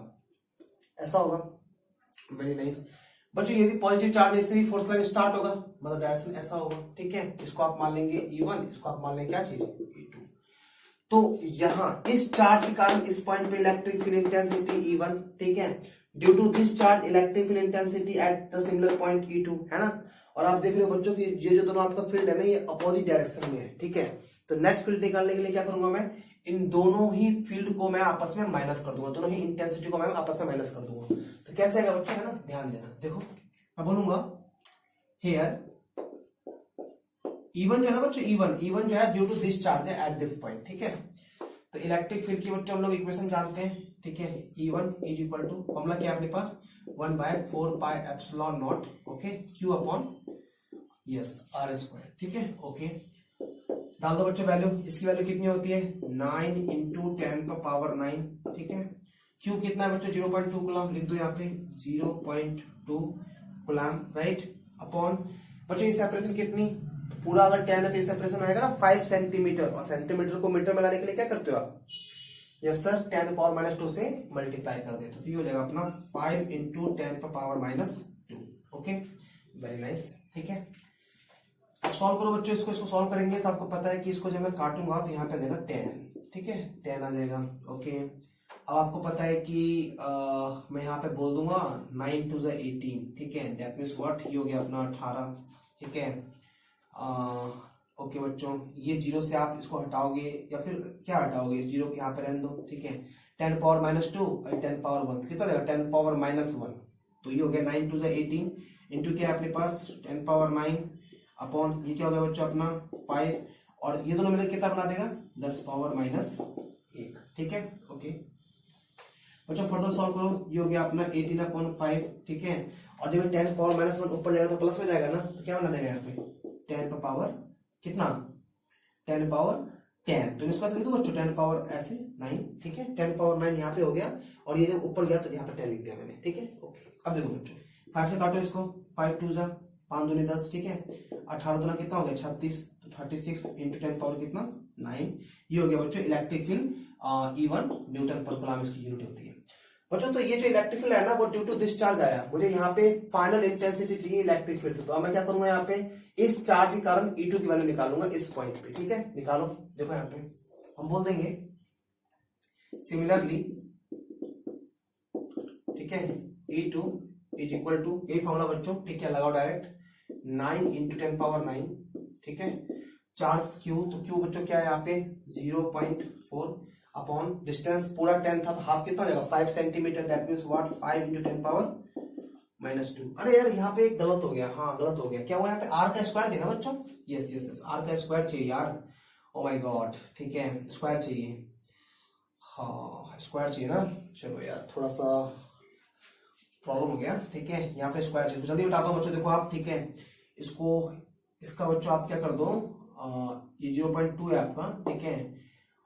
ऐसा होगा, वेरी नाइस बच्चों। ये भी पॉजिटिव चार्ज है, इससे भी फोर्स लाइन स्टार्ट होगा, मतलब डायरेक्शन ऐसा होगा, ठीक है। इसको आप मान लेंगे E1, इसको आप मान लेंगे क्या चीज E2। तो यहाँ इस चार्ज के कारण इस पॉइंट पे इलेक्ट्रिक फील्ड इंटेंसिटी E1, ठीक है, due to this charge electric field intensity at the similar point E2, है ना। और आप देख रहे हो बच्चों की ये जो दोनों आपका फील्ड है ना ये अपोजिट डायरेक्शन में है, ठीक है। तो नेट फील्ड निकालने के लिए क्या करूंगा मैं, इन दोनों ही फील्ड को मैं आपस में माइनस कर दूंगा, दोनों ही इंटेंसिटी को मैं आपस में माइनस कर दूंगा। तो कैसे आएगा बच्चों, है ना, ध्यान देना। देखो मैं बोलूंगा हियर E1 जो है ना बच्चों, E1 जो है ड्यू टू दिस चार्ज है एट दिस पॉइंट, ठीक है। तो इलेक्ट्रिक फील्ड की बच्चों हम लोग इक्वेशन जानते हैं, ठीक है। E1 is equal to, formula क्या है अपने पास 1/4πε0, okay, Q upon yes R², ठीक है, ओके। डाल दो बच्चों वैल्यू, इसकी वैल्यू कितनी होती है 9 × 10⁹, ठीक है। Q कितना है बच्चों 0.2 कूलम, लिख दो यहाँ पे 0.2 कूलम, राइट, अपॉन बच्चों ये सेपरेशन कितनी, पूरा अगर 10 है तो ये सेपरेशन आएगा ना 5 सेंटीमीटर, और सेंटीमीटर को मीटर में लाने के लिए क्या करते हो आप, यस सर 10⁻²2 से मल्टीप्लाई कर देते हो, तो ये हो जाएगा अपना 5 × 10⁻², ओके, वेरी नाइस, ठीक है। अब सॉल्व करो बच्चों इसको सॉल्व करेंगे तो आपको पता है कि इसको जब मैं काटूंगा तो यहाँ पे देना 10, ठीक है 10 आ जाएगा, ओके। अब आपको पता है कि मैं यहाँ पे बोल दूंगा 9 × 18, ठीक है, दैट मीन्स व्हाट, ये हो गया अपना 18, ठीक है। ओके बच्चों, ये 0 से आप इसको हटाओगे या फिर क्या हटाओगे, इस 0 को यहाँ पे रहने दो, ठीक है। 10⁻² और 10⁻1 कितना देगा 10⁻⁻1, तो ये हो गया 9 × 18 इंटू क्या है अपने पास 10⁻9 अपॉन ये क्या हो गया बच्चों अपना 5, और ये दोनों मिलकर कितना बना देगा 10⁻−1, ठीक है, ओके बच्चों। फर्दर सॉल्व करो, ये हो गया अपना 18/5, ठीक है। और जब 10⁻−1 ऊपर जाएगा तो प्लस हो जाएगा ना, तो क्या बना देगा यहाँ पे 10 का पावर कितना 10 तो इसको लिख दो बच्चों 10 ऐसे 9, ठीक है 10⁻9 यहाँ पे हो गया, और ये जब ऊपर गया तो यहाँ पे 10 लिख दिया मैंने, ठीक है, ओके। अब देखो बच्चों 5 से काटो इसको, 5 2 जा 5 दूनी 10, ठीक है। 18 दूना कितना हो गया 36, तो 36 × 10 पावर कितना 9, ये हो गया बच्चों इलेक्ट्रिक फील्ड E1 न्यूटन पर कूलम इसकी यूनिट होती है बच्चों। तो ये जो इलेक्ट्रिक फील्ड है ना वो ड्यू टू दिस चार्ज आया, मुझे यहाँ पे फाइनल इंटेंसिटी चाहिए इलेक्ट्रिक फील्ड, तो अब मैं क्या करूंगा यहाँ पे इस चार्ज के कारण E2 की वैल्यू निकालूंगा इस पॉइंट पे, ठीक है, निकालो। देखो यहाँ पे हम बोल देंगे सिमिलरली, ठीक है, E2 इज इक्वल टू, यही फॉर्मूला बच्चों, ठीक है, लगाओ डायरेक्ट 9 × 10⁻9, ठीक है। चार्ज Q, तो Q बच्चों क्या है यहाँ पे 0.4 अपॉन डिस्टेंस पूरा 10 था तो हाफ कितना हो जाएगा 5 सेंटीमीटर, दैट मींस व्हाट 5 × 10⁻²। अरे यार यहाँ पे गलत हो गया, हाँ गलत हो गया, क्या हुआ यहाँ पे R का स्क्वायर चाहिए ना बच्चों, यस यस यस R का स्क्वायर चाहिए यार, ओ माय गॉड, ठीक है स्क्वायर चाहिए, हाँ स्क्वायर चाहिए ना, चलो यार थोड़ा सा प्रॉब्लम हो गया, ठीक है। यहाँ पे स्क्वायर चाहिए, जल्दी बता दो बच्चों, देखो आप, ठीक है। इसको इसका बच्चों आप क्या कर दो, ये 0.2 है आपका, ठीक है,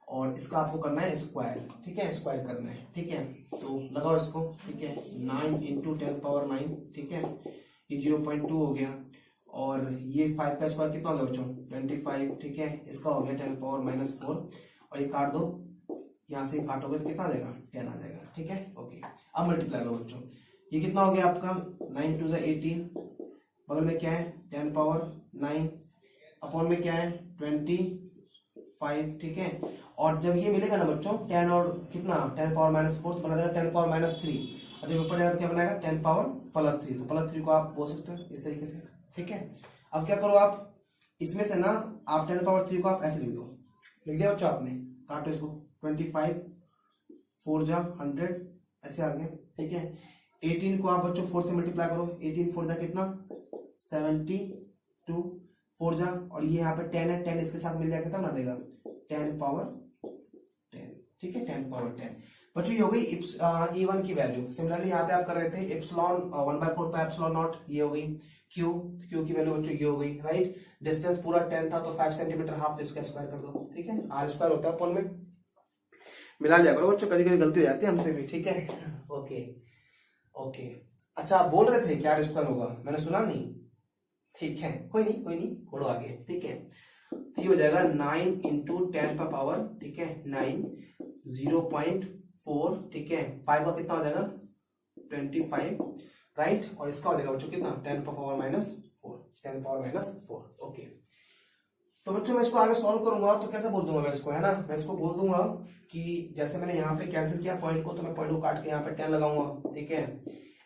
और इसका आपको करना है स्क्वायर, ठीक है, स्क्वायर करना है, ठीक है। तो लगाओ इसको, ठीक है, 9 इंटू 10⁻9, ठीक है, ये 0.2 हो गया, और ये 5 का स्क्वायर कितना हो गया बच्चों, 25, ठीक है, इसका हो गया 10⁻⁻4, और ये काट दो, यहाँ से काटोगे तो कितना आ जाएगा, 10 आ जाएगा, ठीक है, ओके। अब मल्टीप्लाई करो बच्चों, ये कितना हो गया आपका, 9 2 18, बगल में क्या है 10⁻9, अपॉन में क्या है 25, ठीक है। और जब ये मिलेगा ना बच्चों 10 और कितना 10⁻⁻4 तो बना जाएगा 10⁻3, और जब ऊपर जाएगा तो क्या बनाएगा 10⁻+3, तो +3 को आप बोल सकते हो इस तरीके से, ठीक है। अब क्या करो आप, इसमें से ना आप 10⁻3 को आप ऐसे लिख दो, लिख दिया बच्चों आपने, काटो इसको, 25 4 जा 100, ऐसे आ गया, ठीक है। 18 को आप बच्चों 4 से मल्टीप्लाई करो, 18 4 जा कितना 72, 4 जा, और ये यहाँ पे 10 है, 10 इसके साथ मिल जाएगा कितना बना देगा 10⁻10, ठीक है, 10⁻10 बच्चों। ये हो गई E1 की वैल्यू। सिमिलरली यहाँ पे आप कर रहे थे एप्सिलॉन 1/4 पाई एप्सिलॉन नॉट, ये हो गई Q की वैल्यू बच्चों ये हो गई, राइट। डिस्टेंस पूरा 10 था तो 5 सेंटीमीटर हाफ, इसका स्क्वायर कर दो, ठीक है, R स्क्वायर होता है, अपन में मिला लिया करो बच्चों, कभी कभी गलती हो जाती है हमसे भी, ठीक है, ओके ओके। अच्छा आप बोल रहे थे क्या R स्क्वायर होगा, मैंने सुना नहीं, ठीक है, कोई नहीं, छोड़ो आगे, ठीक है। तो ये हो जाएगा 9 इंटू 10⁻, ठीक है, 9 0.4, ठीक है, 5 का कितना हो जाएगा 25, राइट, और इसका हो जाएगा बच्चों कितना 10⁻⁻4, ओके। तो बच्चों मैं इसको आगे सॉल्व करूंगा तो कैसे बोल दूंगा मैं इसको, है ना, मैं इसको बोल दूंगा कि जैसे मैंने यहाँ पे कैंसिल किया पॉइंट को, तो मैं पॉइंट को काट के यहाँ पे 10 लगाऊंगा, ठीक है,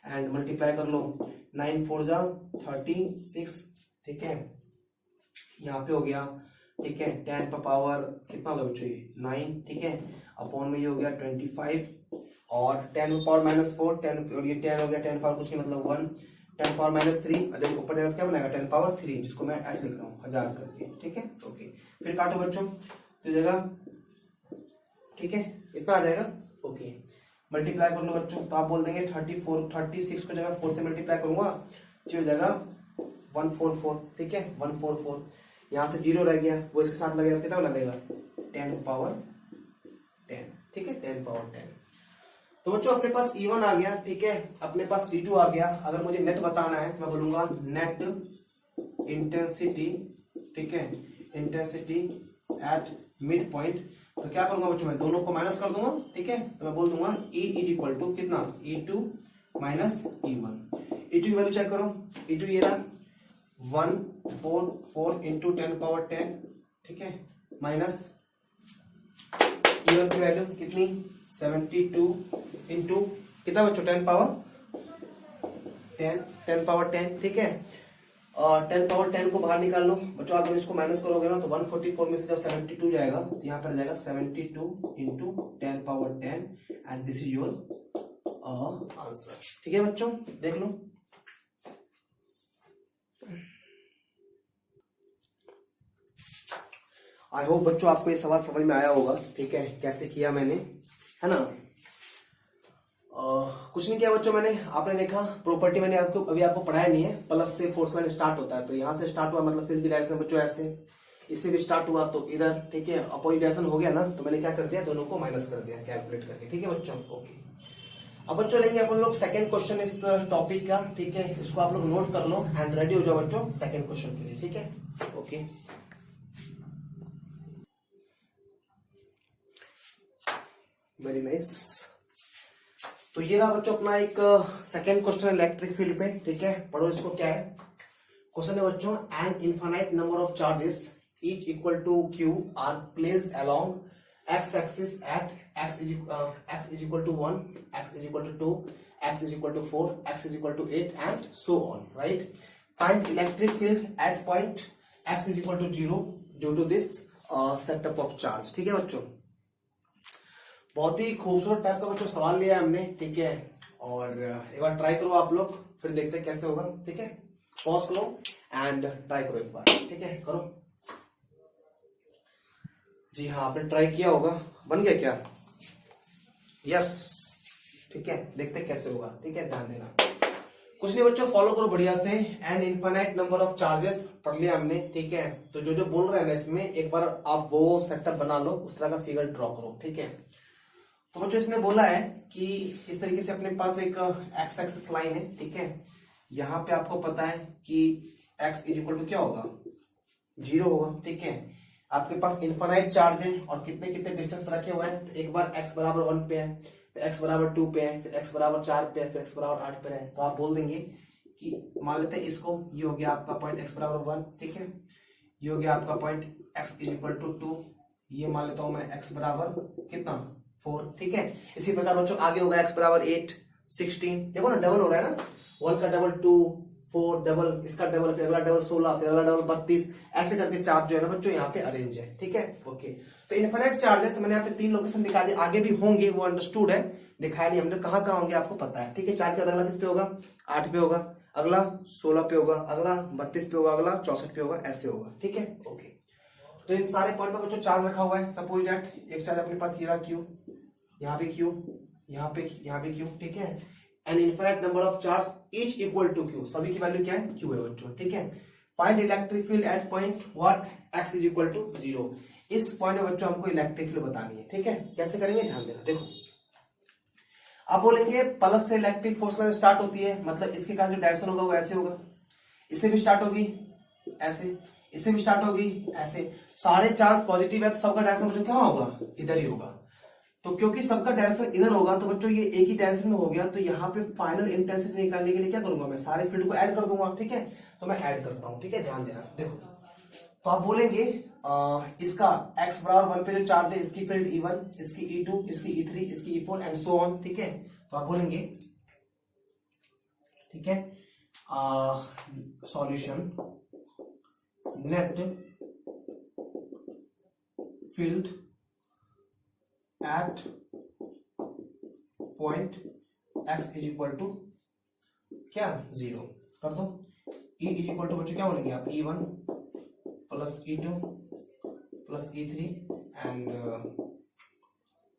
एंड मल्टीप्लाई कर लो, 9 4 जा 36, ठीक है, यहाँ पे हो गया, ठीक है, 10 का पावर कितना होगा बच्चों ये 9, ठीक है, अपॉन में ये हो गया 25, और 10⁻⁻4, 10 और ये 10 हो गया, 10 पावर कुछ नहीं मतलब 1, 10⁻⁻3, अगर ऊपर जाएगा क्या बनेगा 10⁻3, जिसको मैं ऐसे लिख रहा हूँ 1000 करके, ठीक है, ओके। फिर काटो बच्चों तो जगह, ठीक है, इतना आ जाएगा, ओके। मल्टीप्लाई कर लो बच्चों, तो आप बोल देंगे 36 को जब मैं 4 से मल्टीप्लाई करूंगा तो हो जाएगा 144, ठीक है, 144, यहाँ से 0 रह गया, वो इसके साथ लगेगा कितना बना देगा 10⁻10, ठीक है, 10⁻10। तो बच्चों अपने पास E1 आ गया, ठीक है, अपने पास E2 आ गया। अगर मुझे नेट बताना है तो मैं बोलूंगा नेट इंटेंसिटी, ठीक है, इंटेंसिटी एट मिड पॉइंट। तो क्या करूंगा बच्चों, मैं दोनों को माइनस कर दूंगा, ठीक है, तो मैं बोल दूंगा E इज इक्वल टू कितना E2 माइनस E1। E2 की वैल्यू चेक करो, E2 ये रहा 144 इंटू 10⁻10, ठीक है, माइनस E1 की वैल्यू कितनी 72 इंटू कितना बच्चों 10⁻10, ठीक है, और 10⁻10 को बाहर निकाल लो बच्चों, आप जब इसको माइनस करोगे ना तो 144 में से जब 72 जाएगा तो यहाँ पर जाएगा 72 into 10⁻10, and this is your answer, ठीक है बच्चों, देख लो। आई होप बच्चों आपको ये सवाल समझ में आया होगा, ठीक है, कैसे किया मैंने, है ना। कुछ नहीं किया बच्चों मैंने, आपने देखा प्रॉपर्टी मैंने आपको अभी आपको पढ़ाया नहीं है, प्लस से फोर्स लाइन स्टार्ट होता है, तो यहाँ से स्टार्ट हुआ मतलब फील्ड की डायरेक्शन बच्चों ऐसे, इससे भी स्टार्ट हुआ तो इधर, ठीक है, अपोजिट डायरेक्शन हो गया ना, तो मैंने क्या कर दिया दोनों को माइनस कर दिया कैलकुलेट करके, ठीक है बच्चों, ओके। अब बच्चों लेंगे अपन लोग सेकंड क्वेश्चन इस टॉपिक का, ठीक है, इसको आप लोग नोट कर लो एंड रेडी हो जाओ बच्चों सेकंड क्वेश्चन के लिए, ठीक है, ओके। Very nice. तो ये रहा बच्चों अपना एक सेकंड क्वेश्चन इलेक्ट्रिक फील्ड पे, ठीक है, पढ़ो इसको, क्या है क्वेश्चन है बच्चों, an infinite number of charges each equal to Q are placed along x axis at x is equal to 1, x is equal to 2, x is equal to 4, x is equal to 8 and so on, right? Find electric field at point x is equal to 0 due to this setup of charge, ठीक है बच्चों। बहुत ही खूबसूरत टाइप का बच्चों सवाल लिया है हमने, ठीक है, और एक बार ट्राई करो आप लोग, फिर देखते हैं कैसे होगा, ठीक है, पॉज करो एंड ट्राई करो एक बार, ठीक है, करो। जी हाँ, आपने ट्राई किया होगा, बन गया क्या? यस, ठीक है, देखते हैं कैसे होगा। ठीक है, ध्यान देना, कुछ नहीं बच्चों, फॉलो करो बढ़िया से। N infinite number of charges पढ़ लिया हमने। ठीक है, तो जो जो बोल रहे हैं ना इसमें एक बार आप वो सेटअप बना लो, उस तरह का फिगर ड्रॉ करो। ठीक है, तो बच्चों इसने बोला है कि इस तरीके से अपने पास एक एक्स एक्सिस लाइन है। ठीक है, यहाँ पे आपको पता है कि एक्स इज इक्वल टू क्या होगा, 0 होगा। ठीक है, आपके पास इनफाइनाइट चार्ज है और कितने कितने डिस्टेंस पर रखे हुए हैं, तो एक बार x बराबर 1 पे है, फिर x बराबर 2 पे है, फिर x बराबर 4 पे है, फिर x बराबर 8 पे है। तो आप बोल देंगे कि मान लेते हैं इसको, ये हो गया आपका पॉइंट x बराबर 1। ठीक है, ये हो गया आपका point x is equal to 2, ये मान लेता हूं मैं x बराबर कितना 4। ठीक है, इसी प्रकार बच्चों आगे होगा x बराबर 8, 16। देखो ना डबल हो रहा है ना, 1 का डबल 2, 4 डबल, इसका डबल, फिर अगला डबल 16, फिर अगला डबल 32, ऐसे करके चार्ज जो है ना बच्चों यहाँ पे अरेंज है। ठीक है, ओके। तो इनफिनिट चार्ज है, तो मैंने यहाँ पे 3 लोकेशन दिखा दी, आगे भी होंगे वो अंडरस्टूड है, दिखाया नहीं हमने कहाँ कहाँ होंगे आपको पता है। ठीक है, चार्ज का अगला किस पे होगा, 8 पे होगा, अगला 16 पे होगा, अगला 32 पे होगा, अगला 64 पे होगा, ऐसे होगा। ठीक है, ओके। तो इन सारे पॉइंट पर बच्चों चार्ज रखा हुआ है। सपोज दैट एक चार्ज अपने पास ये रहा Q, यहाँ पे Q, यहाँ पे Q। ठीक है, an infinite number of charge each equal to Q, सभी की वैल्यू क्या है, Q है बच्चों। ठीक है, find electric field at point what x is equal to 0। इस पॉइंट में बच्चों हमको इलेक्ट्रिक फील्ड बतानी है। ठीक है, कैसे करेंगे ध्यान देना। देखो आप बोलेंगे प्लस से इलेक्ट्रिक फोर्स में स्टार्ट होती है, मतलब इसके कारण जो डायरेक्शन होगा वो ऐसे होगा, इससे भी स्टार्ट होगी ऐसे, इससे भी स्टार्ट होगी ऐसे। सारे चार्ज पॉजिटिव है तो सबका डायरेक्शन बच्चों क्या होगा, इधर ही होगा। तो क्योंकि सबका डायरेक्शन इधर होगा तो बच्चों ये एक ही डायरेक्शन में हो गया, तो यहाँ पे फाइनल इंटेंसिटी निकालने के लिए क्या करूंगा, मैं सारे फील्ड को ऐड कर दूंगा। ठीक है, तो मैं ऐड करता हूँ। ठीक है, ध्यान देना। देखो तो आप बोलेंगे इसका x बराबर 1 पे जो चार्ज है, इसकी फील्ड E1, इसकी E2, इसकी E3, इसकी E4 एंड सो ऑन। ठीक है, तो आप बोलेंगे, ठीक है, solution net field at point x is equal to क्या 0 कर दो। E इज इक्वल टू बच्चों क्या बोलेंगे आप, E1 plus E2 plus E3 and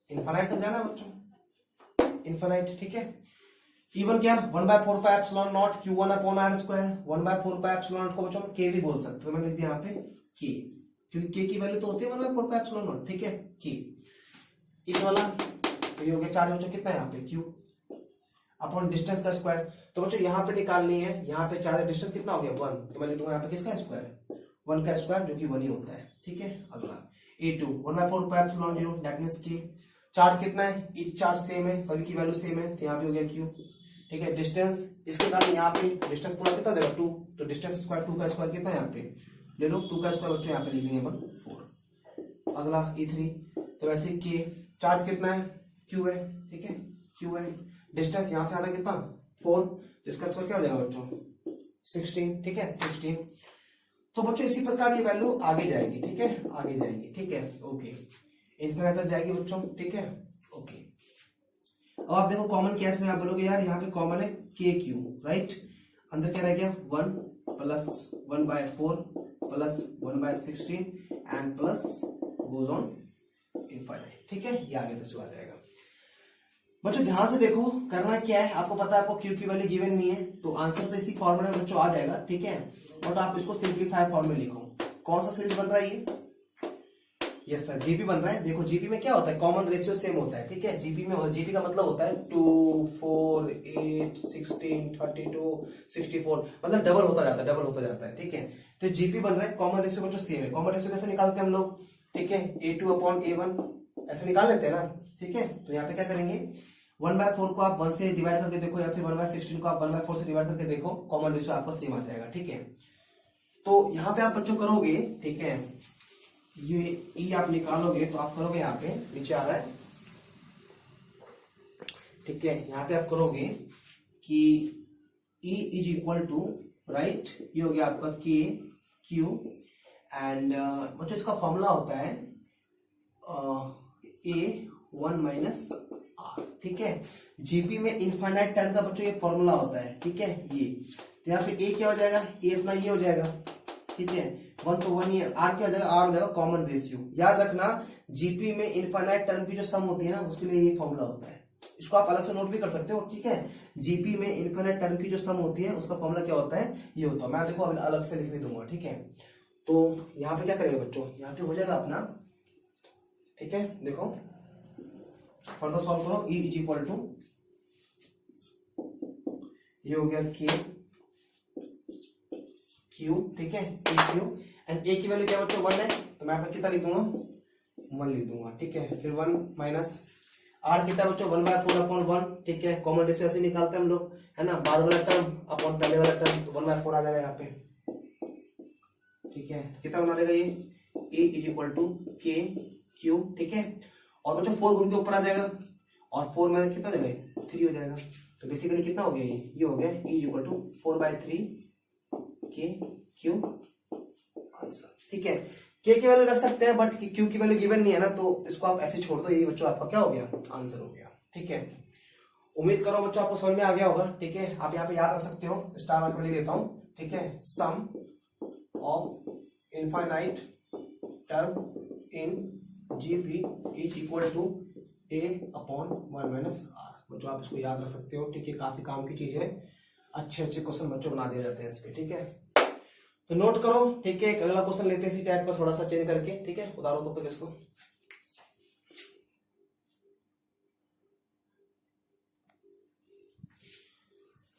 infinite तक जाना बच्चों, इनफाइनाइट। ठीक है, E1 क्या 1/4 pi epsilon not Q1 upon R square, 1/4 pi epsilon not को बच्चों K भी बोल सकते हो, तो मैंने लिख दिया यहाँ पे K, क्योंकि K की वैल्यू तो होती है 1/4 पाई एप्सिलॉन नॉट। ठीक है, K इस वाला, तो ये हो गया चार्ज बच्चों कितना है यहाँ पे Q अपॉन डिस्टेंस का स्क्वायर। तो बच्चों यहाँ पे निकालनी है, यहाँ पे चार्ज डिस्टेंस कितना हो गया 1, तो मैं लिख दूंगा यहाँ पे किसका स्क्वायर, 1 का स्क्वायर जो कि 1 ही होता है। ठीक है, अगला E2 1/4 pi epsilon 0 that means कि चार्ज कितना है, ईच चार्ज सेम है, सभी की वैल्यू सेम है, तो यहाँ पे हो गया Q। ठीक है, डिस्टेंस इसके कारण यहाँ पे डिस्टेंस पूरा कितना देगा 2, तो डिस्टेंस स्क्वायर 2 का स्क्वायर कितना है यहाँ पे ले लो, 2 का स्क्वायर बच्चों यहाँ पे लिख देंगे अपन 4। अगला E3, तो वैसे K चार्ज कितना है Q है। ठीक है, Q है, डिस्टेंस यहाँ से आता है कितना 4, तो इसका स्क्वायर क्या हो जाएगा बच्चों 16। ठीक है, 16। तो बच्चों इसी प्रकार ये वैल्यू आगे जाएगी। ठीक है, आगे जाएगी। ठीक है, ओके, इनफिनिट तक जाएगी बच्चों। ठीक है, ओके। अब आप देखो कॉमन केस में आप बोलोगे यार यहाँ पे कॉमन है KQ, राइट, अंदर क्या रह गया 1 plus 1/4 plus 1/16 and plus goes on infinite. ठीक है, ये आगे तक चला जाएगा। बच्चों ध्यान से देखो, करना क्या है, आपको पता है आपको Q की वैल्यू गिवन नहीं है, तो आंसर तो इसी फॉर्मूले में बच्चों आ जाएगा। ठीक है, और आप इसको सिंप्लीफाई फॉर्म में लिखो। कौन सा सीरीज बन रहा है ये, यस सर जीपी बन रहा है। देखो जीपी में क्या होता है, कॉमन रेशियो सेम होता है। ठीक है, जीपी में, जीपी का मतलब होता है 2, 4, 8, 16, 32, 64, मतलब डबल होता जाता है, डबल होता जाता है। ठीक है, तो जीपी बन रहा है, कॉमन रेशियो बच्चों सेम है। कॉमन रेशियो कैसे निकालते हैं हम लोग, ठीक है, A2 अपॉन A1 ऐसे निकाल लेते हैं ना। ठीक है, तो यहाँ पे क्या करेंगे 1/4 को आप 1 से डिवाइड करके देखो, या फिर 1/16 को आप 1/4 से डिवाइड करके देखो, कॉमन रेशियो आपका सेम आ जाएगा। ठीक है, तो यहाँ पे आप बच्चों करोगे, ठीक है, ये ई आप निकालोगे तो आप करोगे यहाँ पे नीचे आ रहा है। ठीक है, यहाँ पे आप करोगे कि E is equal to, right, ये हो गया आपका K Q एंड बच्चों इसका फॉर्मूला होता है A1 माइनस R। ठीक है, जीपी में इनफाइनाइट टर्म का बच्चों ये फॉर्मूला होता है। ठीक है, ये तो यहाँ पे A क्या हो जाएगा, A अपना ये हो जाएगा। ठीक है, 1 तो 1 ही है, R क्या हो जाएगा, R हो जाएगा कॉमन रेशियो। याद रखना जीपी में इनफाइनाइट टर्म की जो सम होती है ना, उसके लिए ये फॉर्मूला होता है। इसको आप अलग से नोट भी कर सकते हो, ठीक है। जीपी में इनफिनिट टर्म की जो सम होती है उसका फॉर्मूला क्या होता है, ये होता है। मैं देखो अलग से लिख दूंगा, ठीक है। तो यहाँ पे क्या करेंगे बच्चों, यहाँ पे हो जाएगा अपना, ठीक है। देखो फर्दर सॉल्व करो, ई इज इक्वल टू, ये हो गया के क्यू, ठीक है, ए क्यू, एंड ए की वैल्यू क्या बच्चों 1 है, तो मैं यहाँ पर कितना लिख दूंगा, 1 लिख दूंगा, ठीक है। फिर 1 माइनस आर कितना बच्चों 1/4/1, ठीक है। कॉमन डिस्टेंस निकालते हैं हम लोग, है ना, बाद वाला टर्म अपॉन पहले वाला टर्म, तो 1/4 आ जाएगा यहाँ पे, ठीक है। कितना बना देगा ये, ए इज इक्वल टू के क्यू, ठीक है। और बच्चों 4 घूम के ऊपर आ जाएगा, और 4 में कितना जाएगा 3 हो जाएगा, तो बेसिकली कितना हो गया ये हो गया ए इज इक्वल टू 4/3 के क्यू आंसर, ठीक है। के की वैल्यू रख सकते हैं, बट क्यू की वैल्यू गिवन नहीं है ना, तो इसको आप ऐसे छोड़ दो, यही बच्चों आपका क्या हो गया, आंसर हो गया, ठीक है। उम्मीद करो बच्चों आपको समझ में आ गया होगा, ठीक है। आप यहाँ पे याद रख सकते हो, स्टार मार्क में लिख देता हूं, ठीक है। Sum of infinite term in GP is equal to a/1 - r। बच्चों आप इसको याद रख सकते हो, ठीक है। काफी काम की चीज है, अच्छे क्वेश्चन बच्चों बना दिए जाते हैं इस पे, ठीक है। तो नोट करो, ठीक है। अगला क्वेश्चन लेते हैं इसी टाइप का, थोड़ा सा चेंज करके, ठीक है। उतारो तो इसको,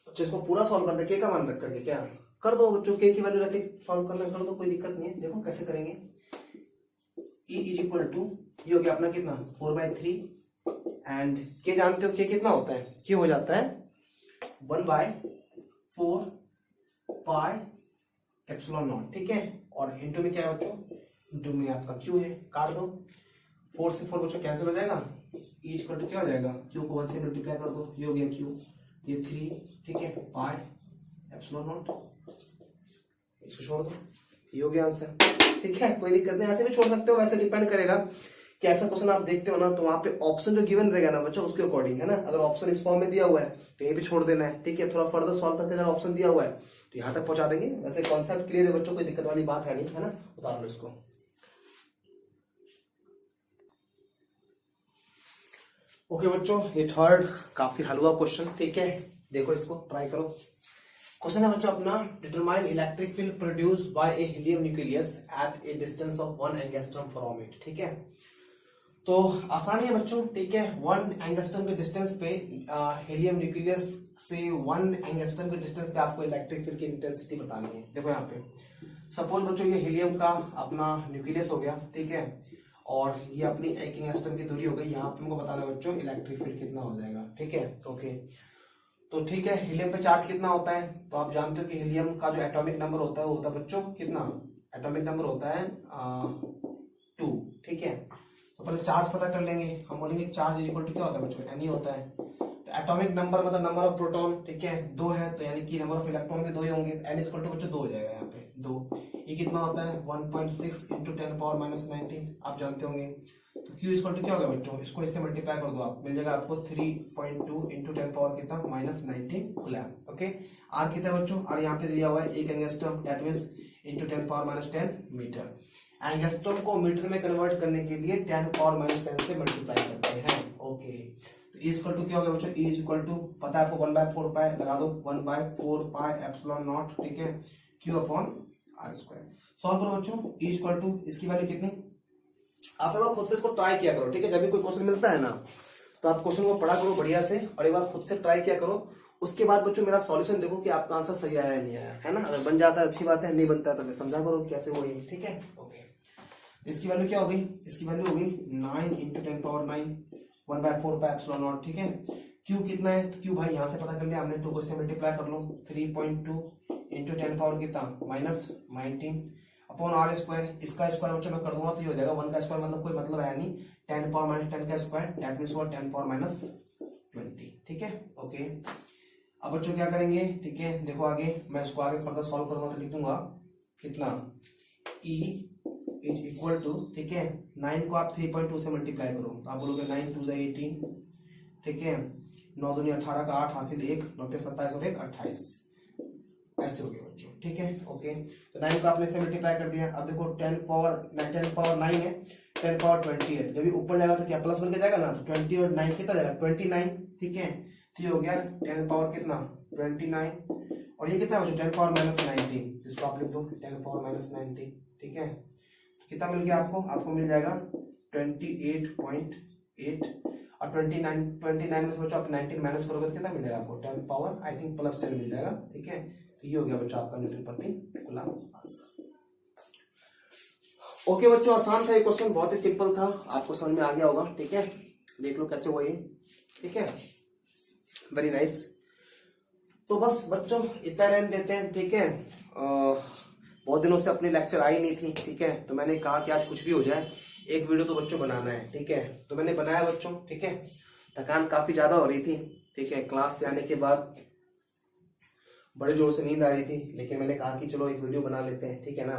अच्छा इसको पूरा सॉल्व कर दे, के का मान रख करके क्या कर दो बच्चों, के की वैल्यू रख के सॉल्व करना कर दो, कोई दिक्कत नहीं है। देखो कैसे करेंगे, e इज इक्वल टू, ये हो गया अपना कितना 4/3, एंड के जानते हो के कितना होता है, के हो जाता है 1/4 पाई एप्सिलॉन नॉट, ठीक है। और इंटू में क्या है बच्चों, इंटू में आपका क्यू है, काट दो, 4 से 4 बच्चों कैंसिल हो जाएगा, ई इक्वल टू क्या हो जाएगा, क्यू को 1 से मल्टीप्लाई कर दो, ये हो गया क्यू, ये 3, ठीक है, पाई एप्सिलॉन नॉट, इसको छोड़ दो, ये हो गया आंसर, ठीक है। कोई दिक्कत नहीं, ऐसे भी छोड़ सकते हो, वैसे डिपेंड करेगा कि ऐसा क्वेश्चन आप देखते हो ना, तो वहां पे ऑप्शन जो गिवन रहेगा ना बच्चों उसके अकॉर्डिंग, है ना। अगर ऑप्शन इस फॉर्म में दिया हुआ है तो ये भी छोड़ देना है, ठीक है। थोड़ा फर्दर सॉल्व करके अगर ऑप्शन दिया हुआ है तो यहाँ तक पहुंचा देंगे। वैसे कॉन्सेप्ट क्लियर है बच्चों, कोई दिक्कत वाली बात है नहीं, है ना। उतार लो इसको, ओके बच्चों। ये थर्ड काफी हलवा क्वेश्चन, ठीक है। देखो इसको ट्राई करो। क्वेश्चन है बच्चों अपना, determine electric field produced by A helium nucleus eight A distance of 1 angstrom from it, ठीक है। तो आसानी है बच्चों, ठीक है। 1 एंगस्ट्रॉम के डिस्टेंस पे हीलियम न्यूक्लियस से 1 एंगस्ट्रॉम के डिस्टेंस पे आपको इलेक्ट्रिक फील्ड की इंटेंसिटी बतानी है। देखो यहाँ पे सपोज बच्चों ये हीलियम का अपना न्यूक्लियस हो गया, ठीक है, और ये अपनी 1 एंगस्ट्रॉम की दूरी हो गई। यहाँ पे हमको बताना है बच्चों इलेक्ट्रिक फील्ड कितना हो जाएगा, ठीक है। ओके, तो ठीक है, हीलियम पे चार्ज कितना होता है, तो आप जानते हो कि हीलियम का जो एटॉमिक नंबर होता है वो होता है बच्चों कितना, एटॉमिक नंबर होता है 2, ठीक है। तो पहले चार्ज पता कर लेंगे, हम बोलेंगे चार्ज इज इक्वल टू क्या होता है बच्चों, एन होता है। तो एटॉमिक नंबर मतलब नंबर ऑफ प्रोटॉन, ठीक है, 2 है, तो यानी कि नंबर ऑफ इलेक्ट्रॉन भी 2 ही होंगे, एन इज इक्वल टू बच्चों 2 हो जाएगा यहाँ पे 2। ये कितना होता है 1.6 × 10⁻⁻19, आप जानते होंगे। तो Q इक्वल टू क्या होगा बच्चों, इसको इससे मल्टीप्लाई कर दो, आप मिल जाएगा आपको 3.2 × 10 कितना -19 कूलम, ओके। R कितना है बच्चों, R यहाँ पे दिया हुआ है 1 angstrom, that means × 10⁻10 metre. Angstrom को मीटर में कन्वर्ट करने के लिए 10⁻10 से मल्टीप्लाई करते हैं, ओके। तो E इक्वल टू क्या होगा बच्चों, E इक्वल टू पता है आपको 1/4 पाई, लगा दो 1/4 पाई एप्सिलॉन नॉट, ठीक है, Q/r²। सॉल्व करो बच्चों, E इक्वल टू इसकी वैल्यू कितनी, आप एक बार खुद से इसको ट्राई किया करो, ठीक है। जब भी कोई क्वेश्चन मिलता है ना तो आप क्वेश्चन को पढ़ा करो बढ़िया से, और एक बार खुद से ट्राई किया करो। उसके बाद बच्चों मेरा सॉल्यूशन देखो कि आपका आंसर सही आया नहीं आया, है ना। अगर बन जाता है अच्छी बात है, नहीं बनता है तो मैं समझा करो कैसे वो है, ठीक है, ओके। इसकी वैल्यू क्या हो गई, इसकी वैल्यू हो गई 9 × 10⁻9 1/4 पाई एप्सिलॉन नॉट, ठीक है। Q कितना है, तो Q भाई यहाँ से पता कर लिया हमने, 2 को इससे मल्टीप्लाई कर लो, 3.2 × 10 कितना -19 अपॉन r²। इसका स्क्वायर बच्चों मैं कर दूंगा तो ये हो जाएगा 1 का स्क्वायर, मतलब कोई मतलब है नहीं, 10⁻10 का स्क्वायर, दैट मींस वो 10⁻20, ठीक है, ओके। अब बच्चों क्या करेंगे, ठीक है, देखो आगे मैं इसको आगे फर्दर सॉल्व करूंगा तो लिख दूंगा कितना, E इज इक्वल टू, ठीक है, 9 को आप 3.2 से मल्टीप्लाई करो तो आप बोलोगे 9 2 18, ठीक है, 9 दूनी 18 का 8 हासिल 1, 9 27 और 1 28, ऐसे हो गए बच्चों, ठीक है, ओके। तो 9 को आपने से मल्टीप्लाई कर दिया। अब देखो 10 पावर 9 है, 10 पावर 20 है, जब ये ऊपर जाएगा तो क्या प्लस बन के जाएगा ना, तो 20 और 9 कितना जाएगा 29, ठीक है। तो ये हो गया 10 पावर कितना 29, और ये कितना बचा 10 पावर माइनस 19, जिसको आप लिख दो 10 पावर माइनस 19, ठीक है। कितना मिल गया आपको, आपको मिल जाएगा 28.8, और 29 में से बच्चों आप 19 माइनस करोगे तो कितना मिल जाएगा आपको 10 पावर आई थिंक प्लस 10 मिल जाएगा, ठीक है। तो ये हो गया बच्चों आपका न्यूटन प्रति कूलम आंसर। ओके बच्चों, आसान था ये क्वेश्चन, बहुत ही सिंपल था, आपको समझ में आ गया होगा, ठीक है। देख लो कैसे हुआ ये, ठीक है, वेरी नाइस। तो बस बच्चों इतना रहने देते हैं, ठीक है। बहुत दिनों से अपनी लेक्चर आई नहीं थी, ठीक है, तो मैंने कहा कि आज कुछ भी हो जाए एक वीडियो तो बच्चों बनाना है, ठीक है। तो मैंने बनाया बच्चों, ठीक है। थकान काफी ज्यादा हो रही थी, ठीक है, क्लास से आने के बाद बड़े जोर से नींद आ रही थी, लेकिन मैंने कहा कि चलो एक वीडियो बना लेते हैं, ठीक है ना।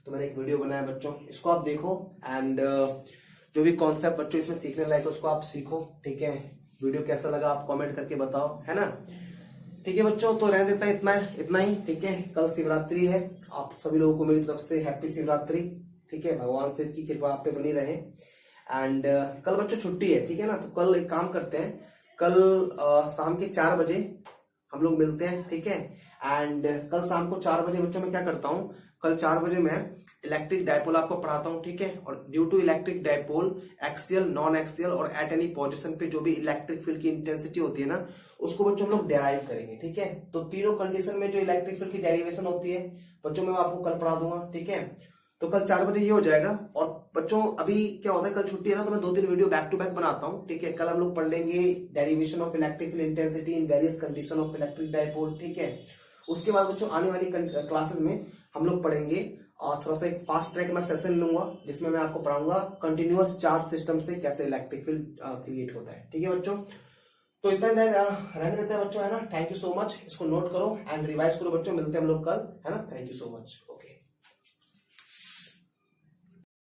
तो मैंने एक वीडियो बनाया बच्चों, इसको आप देखो एंड जो भी कॉन्सेप्ट बच्चों इसमें सीखने लायक उसको आप सीखो, ठीक है। वीडियो कैसा लगा आप कमेंट करके बताओ, है ना, ठीक है बच्चों। तो रहने देता है इतना ही, ठीक है। कल शिवरात्रि है, आप सभी लोगों को मेरी तरफ से हैप्पी शिवरात्रि, ठीक है। भगवान शिव की कृपा आप पे बनी रहे एंड कल बच्चों छुट्टी है, ठीक है ना। तो कल एक काम करते हैं, कल शाम के 4 बजे हम लोग मिलते हैं, ठीक है। एंड कल शाम को 4 बजे बच्चों मैं क्या करता हूँ, कल 4 बजे मैं इलेक्ट्रिक डायपोल आपको पढ़ाता हूँ, ठीक है। और due to electric dipole axial, non axial और एट एनी पोजीशन पे जो भी इलेक्ट्रिक फील्ड की इंटेंसिटी होती है ना, उसको बच्चों हम लोग डेराइव करेंगे, ठीक है। तो तीनों कंडीशन में जो इलेक्ट्रिक फील्ड की डेरिवेशन होती है बच्चों मैं आपको कल पढ़ा दूंगा, ठीक है। तो कल 4 बजे ये हो जाएगा। और बच्चों अभी क्या होता है, कल छुट्टी है ना, तो मैं 2-3 वीडियो बैक टू बैक बनाता हूँ, ठीक है। कल हम लोग पढ़ लेंगे derivation of electric field intensity in various condition of electric dipole, ठीक है। उसके बाद बच्चों आने वाली क्लासेस में हम लोग पढ़ेंगे और थोड़ा सा एक फास्ट ट्रैक में सेशन लूंगा, जिसमें मैं आपको पढ़ाऊंगा कंटिन्यूअस चार्ज सिस्टम से कैसे इलेक्ट्रिक फील्ड क्रिएट होता है, ठीक है बच्चों। तो इतना रहने देते हैं बच्चों, है ना। थैंक यू सो मच, इसको नोट करो एंड रिवाइज करो बच्चों, मिलते हैं हम लोग कल, है ना। Thank you so much, okay.